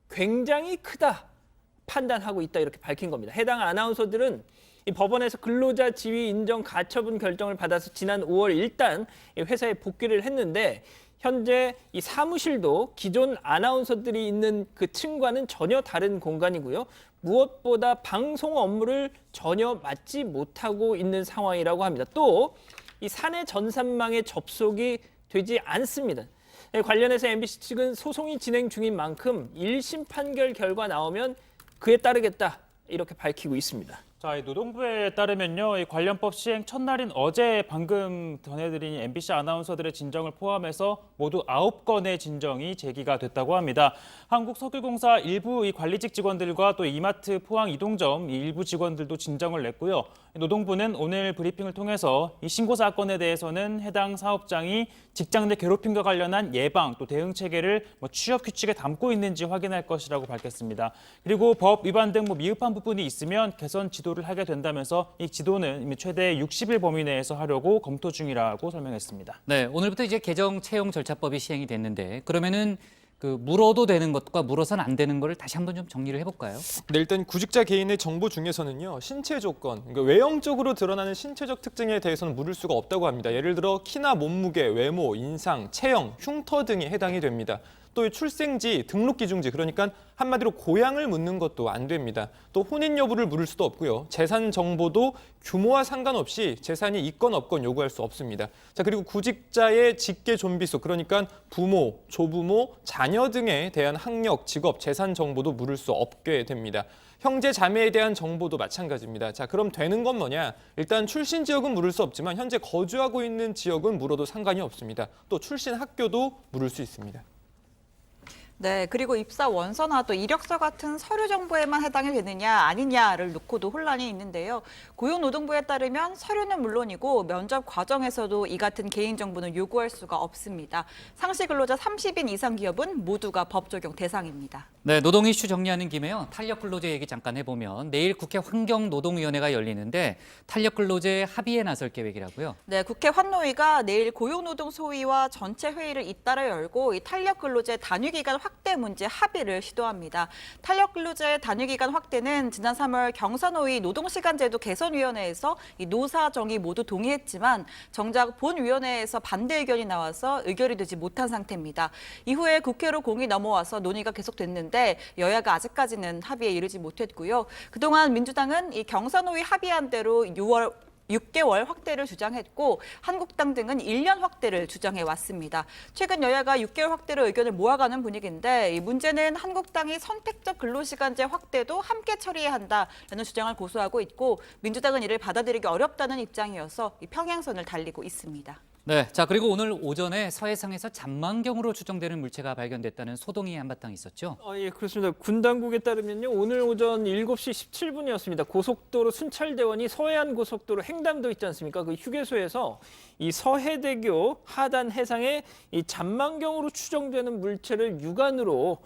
굉장히 크다 판단하고 있다 이렇게 밝힌 겁니다. 해당 아나운서들은 이 법원에서 근로자 지위 인정 가처분 결정을 받아서 지난 5월 일단 회사에 복귀를 했는데 현재 이 사무실도 기존 아나운서들이 있는 그 층과는 전혀 다른 공간이고요. 무엇보다 방송 업무를 전혀 맡지 못하고 있는 상황이라고 합니다. 또 이 사내 전산망에 접속이 되지 않습니다. 관련해서 MBC 측은 소송이 진행 중인 만큼 1심 판결 결과 나오면 그에 따르겠다 이렇게 밝히고 있습니다. 자, 이 노동부에 따르면요, 이 관련법 시행 첫날인 어제 방금 전해드린 MBC 아나운서들의 진정을 포함해서 모두 9건의 진정이 제기가 됐다고 합니다. 한국석유공사 일부 이 관리직 직원들과 또 이마트, 포항 이동점 이 일부 직원들도 진정을 냈고요. 노동부는 오늘 브리핑을 통해서 이 신고 사건에 대해서는 해당 사업장이 직장 내 괴롭힘과 관련한 예방 또 대응 체계를 취업 규칙에 담고 있는지 확인할 것이라고 밝혔습니다. 그리고 법 위반 등 미흡한 부분이 있으면 개선 지도를 하게 된다면서 이 지도는 이미 최대 60일 범위 내에서 하려고 검토 중이라고 설명했습니다. 네, 오늘부터 이제 개정 채용 절차법이 시행이 됐는데 그러면은 물어도 되는 것과 물어서는 안 되는 거를 다시 한번 좀 정리를 해볼까요? 네, 일단 구직자 개인의 정보 중에서는요, 신체 조건, 그러니까 외형적으로 드러나는 신체적 특징에 대해서는 물을 수가 없다고 합니다. 예를 들어 키나 몸무게, 외모, 인상, 체형, 흉터 등이 해당이 됩니다. 또 출생지, 등록기중지, 그러니까 한마디로 고향을 묻는 것도 안 됩니다. 또 혼인 여부를 물을 수도 없고요. 재산 정보도 규모와 상관없이 재산이 있건 없건 요구할 수 없습니다. 자, 그리고 구직자의 직계 존비속, 그러니까 부모, 조부모, 자녀 등에 대한 학력, 직업, 재산 정보도 물을 수 없게 됩니다. 형제, 자매에 대한 정보도 마찬가지입니다. 자, 그럼 되는 건 뭐냐? 일단 출신 지역은 물을 수 없지만 현재 거주하고 있는 지역은 물어도 상관이 없습니다. 또 출신 학교도 물을 수 있습니다. 네, 그리고 입사 원서나 또 이력서 같은 서류 정보에만 해당이 되느냐 아니냐를 놓고도 혼란이 있는데요. 고용노동부에 따르면 서류는 물론이고 면접 과정에서도 이 같은 개인정보는 요구할 수가 없습니다. 상시 근로자 30인 이상 기업은 모두가 법 적용 대상입니다. 네, 노동 이슈 정리하는 김에요. 탄력 근로제 얘기 잠깐 해보면 내일 국회 환경노동위원회가 열리는데 탄력 근로제 합의에 나설 계획이라고요. 네, 국회 환노위가 내일 고용노동소위와 전체 회의를 잇따라 열고 이 탄력 근로제 단위 기간 확대 문제 합의를 시도합니다. 탄력 근로제 단위 기간 확대는 지난 3월 경사노위 노동시간제도 개선위원회에서 이 노사 정의 모두 동의했지만 정작 본위원회에서 반대 의견이 나와서 의결이 되지 못한 상태입니다. 이후에 국회로 공이 넘어와서 논의가 계속됐는데 여야가 아직까지는 합의에 이르지 못했고요. 그동안 민주당은 이 경사노위 합의한 대로 6개월 확대를 주장했고 한국당 등은 1년 확대를 주장해 왔습니다. 최근 여야가 6개월 확대로 의견을 모아가는 분위기인데 이 문제는 한국당이 선택적 근로시간제 확대도 함께 처리해야 한다라는 주장을 고수하고 있고 민주당은 이를 받아들이기 어렵다는 입장이어서 이 평행선을 달리고 있습니다. 네, 자 그리고 오늘 오전에 서해상에서 잔망경으로 추정되는 물체가 발견됐다는 소동이 한바탕 있었죠. 예, 그렇습니다. 군 당국에 따르면요, 오늘 오전 7시 17분이었습니다. 고속도로 순찰대원이 서해안 고속도로 횡담도 있지 않습니까? 그 휴게소에서 이 서해대교 하단 해상에 이 잔망경으로 추정되는 물체를 육안으로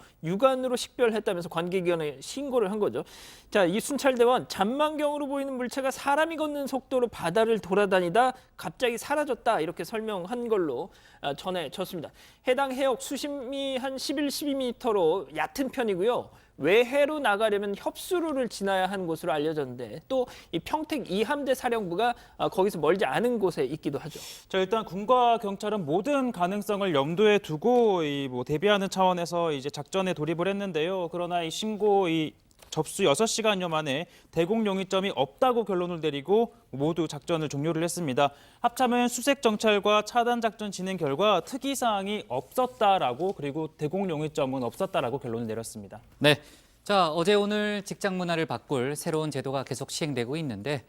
식별했다면서 관계기관에 신고를 한 거죠. 자, 이 순찰대원 잔망경으로 보이는 물체가 사람이 걷는 속도로 바다를 돌아다니다 갑자기 사라졌다 이렇게 설명한 걸로 전해졌습니다. 해당 해역 수심이 한 12m로 얕은 편이고요. 외해로 나가려면 협수로를 지나야 하는 곳으로 알려졌는데 또 이 평택 2함대 사령부가 거기서 멀지 않은 곳에 있기도 하죠. 자, 일단 군과 경찰은 모든 가능성을 염두에 두고 대비하는 차원에서 이제 작전에 돌입을 했는데요. 그러나 이 신고 접수 6시간여 만에 대공 용의점이 없다고 결론을 내리고 모두 작전을 종료를 했습니다. 합참은 수색 정찰과 차단 작전 진행 결과 특이 사항이 없었다라고 그리고 대공 용의점은 없었다라고 결론을 내렸습니다. 네, 자 어제 오늘 직장 문화를 바꿀 새로운 제도가 계속 시행되고 있는데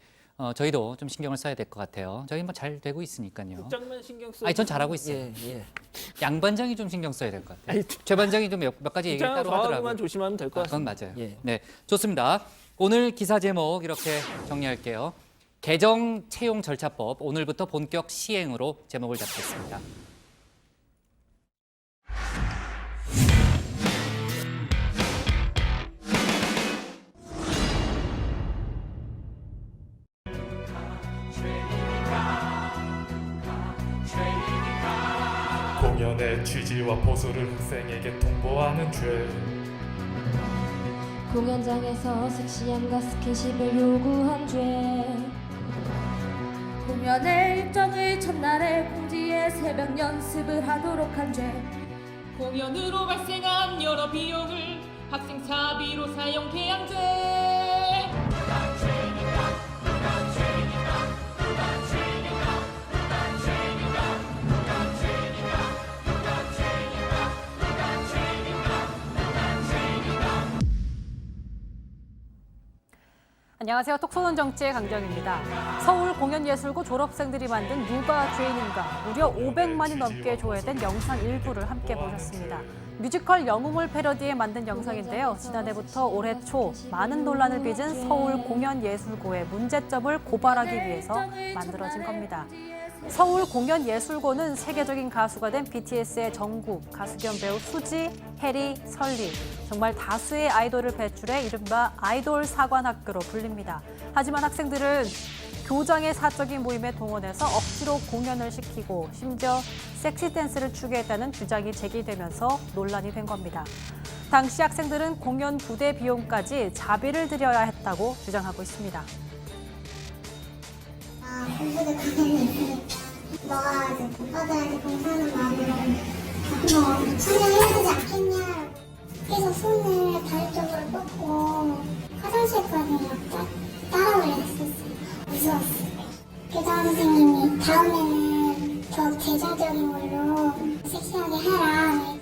저희도 좀 신경을 써야 될 것 같아요. 저희 잘 되고 있으니까요. 국장만 신경 써. 아니 전 잘하고 있어요. 예. 양 반장이 좀 신경 써야 될 것 같아요. 최 반장이 좀 몇 가지 얘기를 따로 하더라고요. 만 조심하면 될 것 같습니다. 그건 맞아요. 예. 네, 좋습니다. 오늘 기사 제목 이렇게 정리할게요. 개정 채용 절차법 오늘부터 본격 시행으로 제목을 잡겠습니다. 공연의 취지와 보수를 학생에게 통보하는 죄. 공연장에서 섹시함과 스킨십을 요구한 죄. 공연의 일정일 첫날에 공지에 새벽 연습을 하도록 한 죄. 공연으로 발생한 여러 비용을 학생 사비로 사용 개양죄. 안녕하세요. 톡쏘는 정치의 강정입니다. 서울공연예술고 졸업생들이 만든 누가 죄인인가 무려 500만이 넘게 조회된 영상 일부를 함께 보셨습니다. 뮤지컬 영웅을 패러디해 만든 영상인데요. 지난해부터 올해 초 많은 논란을 빚은 서울공연예술고의 문제점을 고발하기 위해서 만들어진 겁니다. 서울공연예술고는 세계적인 가수가 된 BTS의 정국, 가수 겸 배우 수지, 해리, 설리, 정말 다수의 아이돌을 배출해 이른바 아이돌 사관학교로 불립니다. 하지만 학생들은 교장의 사적인 모임에 동원해서 억지로 공연을 시키고 심지어 섹시 댄스를 추게 했다는 주장이 제기되면서 논란이 된 겁니다. 당시 학생들은 공연 부대 비용까지 자비를 들여야 했다고 주장하고 있습니다. 공부도 당연히 있으니까 너가 이제 오빠들한테 봉사하는 마음으로 너 참여해야 되지 않겠냐. 그래서 손을 다리 쪽으로 뻗고 화장실까지 따라오려 했었어요. 무서웠어요. 교장 선생님이 다음에는 더 제자적인 걸로 섹시하게 해라.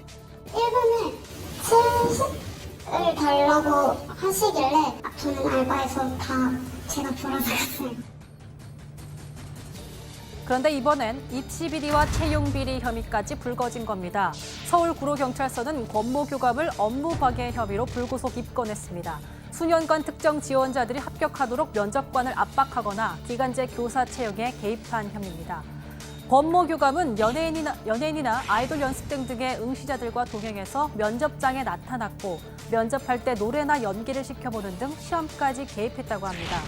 1분을 70을 달라고 하시길래 저는 알바에서 다 제가 돌아다녔어요. 그런데 이번엔 입시 비리와 채용 비리 혐의까지 불거진 겁니다. 서울구로경찰서는 권모 교감을 업무 방해 혐의로 불구속 입건했습니다. 수년간 특정 지원자들이 합격하도록 면접관을 압박하거나 기간제 교사 채용에 개입한 혐의입니다. 권모 교감은 연예인이나 아이돌 연습생 등의 응시자들과 동행해서 면접장에 나타났고 면접할 때 노래나 연기를 시켜보는 등 시험까지 개입했다고 합니다.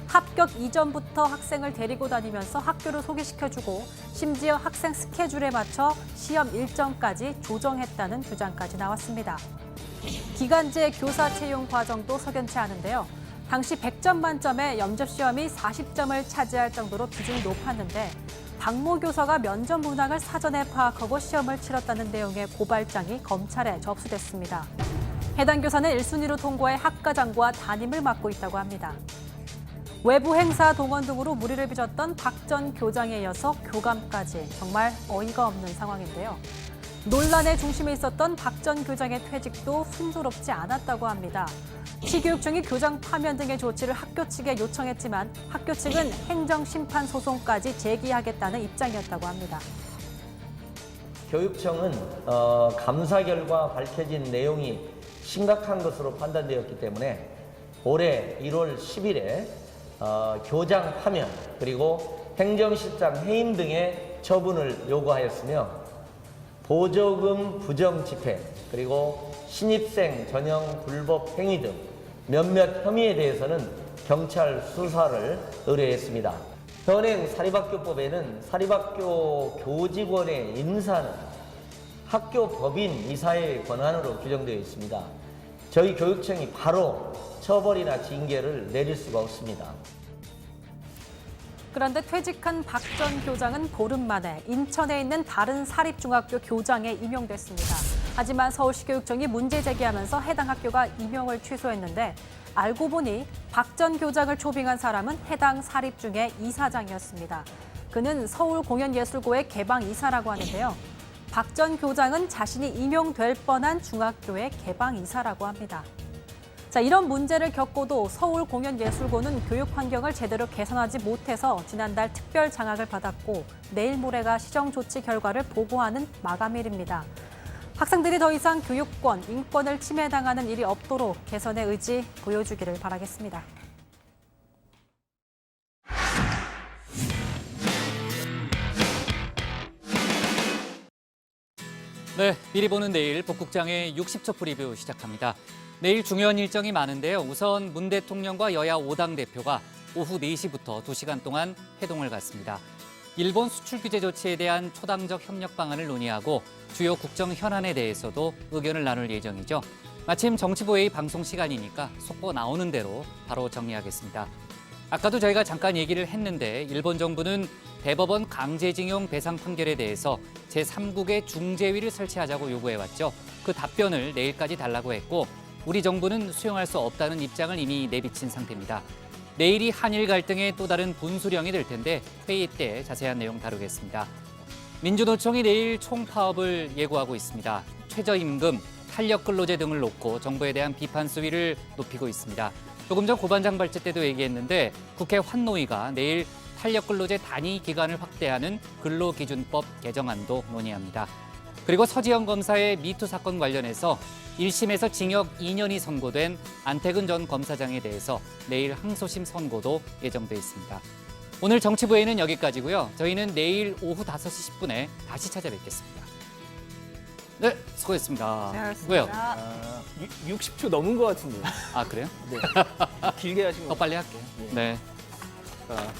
합격 이전부터 학생을 데리고 다니면서 학교를 소개시켜주고 심지어 학생 스케줄에 맞춰 시험 일정까지 조정했다는 주장까지 나왔습니다. 기간제 교사 채용 과정도 석연치 않은데요. 당시 100점 만점에 면접시험이 40점을 차지할 정도로 비중이 높았는데 박모 교사가 면접 문항을 사전에 파악하고 시험을 치렀다는 내용의 고발장이 검찰에 접수됐습니다. 해당 교사는 1순위로 통과해 학과장과 담임을 맡고 있다고 합니다. 외부 행사 동원 등으로 무리를 빚었던 박 전 교장에 이어서 교감까지 정말 어이가 없는 상황인데요. 논란의 중심에 있었던 박 전 교장의 퇴직도 순조롭지 않았다고 합니다. 시교육청이 교장 파면 등의 조치를 학교 측에 요청했지만 학교 측은 행정심판 소송까지 제기하겠다는 입장이었다고 합니다. 교육청은 감사 결과 밝혀진 내용이 심각한 것으로 판단되었기 때문에 올해 1월 10일에 교장 파면 그리고 행정실장 해임 등의 처분을 요구하였으며 보조금 부정 집행 그리고 신입생 전형 불법 행위 등 몇몇 혐의에 대해서는 경찰 수사를 의뢰했습니다. 현행 사립학교법에는 사립학교 교직원의 인사는 학교 법인 이사의 권한으로 규정되어 있습니다. 저희 교육청이 바로 처벌이나 징계를 내릴 수가 없습니다. 그런데 퇴직한 박 전 교장은 보름 만에 인천에 있는 다른 사립중학교 교장에 임용됐습니다. 하지만 서울시교육청이 문제 제기하면서 해당 학교가 임용을 취소했는데 알고 보니 박 전 교장을 초빙한 사람은 해당 사립중의 이사장이었습니다. 그는 서울공연예술고의 개방이사라고 하는데요. 박 전 교장은 자신이 임용될 뻔한 중학교의 개방이사라고 합니다. 자, 이런 문제를 겪고도 서울공연예술고는 교육 환경을 제대로 개선하지 못해서 지난달 특별 장학을 받았고 내일 모레가 시정 조치 결과를 보고하는 마감일입니다. 학생들이 더 이상 교육권, 인권을 침해당하는 일이 없도록 개선의 의지 보여주기를 바라겠습니다. 네, 미리 보는 내일 북극장의 60초 프리뷰 시작합니다. 내일 중요한 일정이 많은데요. 우선 문 대통령과 여야 5당 대표가 오후 4시부터 2시간 동안 회동을 갖습니다. 일본 수출 규제 조치에 대한 초당적 협력 방안을 논의하고 주요 국정 현안에 대해서도 의견을 나눌 예정이죠. 마침 정치부회의 방송 시간이니까 속보 나오는 대로 바로 정리하겠습니다. 아까도 저희가 잠깐 얘기를 했는데 일본 정부는 대법원 강제징용 배상 판결에 대해서 제3국의 중재위를 설치하자고 요구해왔죠. 그 답변을 내일까지 달라고 했고 우리 정부는 수용할 수 없다는 입장을 이미 내비친 상태입니다. 내일이 한일 갈등의 또 다른 분수령이 될 텐데 회의 때 자세한 내용 다루겠습니다. 민주노총이 내일 총파업을 예고하고 있습니다. 최저임금, 탄력근로제 등을 놓고 정부에 대한 비판 수위를 높이고 있습니다. 조금 전 고반장 발제 때도 얘기했는데 국회 환노위가 내일 탄력근로제 단위 기간을 확대하는 근로기준법 개정안도 논의합니다. 그리고 서지영 검사의 미투 사건 관련해서 1심에서 징역 2년이 선고된 안태근 전 검사장에 대해서 내일 항소심 선고도 예정돼 있습니다. 오늘 정치부에는 여기까지고요. 저희는 내일 오후 5시 10분에 다시 찾아뵙겠습니다. 네, 수고했습니다. 수고요. 60초 넘은 것 같은데요. 아, 그래요? 네. 길게 하신 거. 더 빨리 할게요. 네. 자,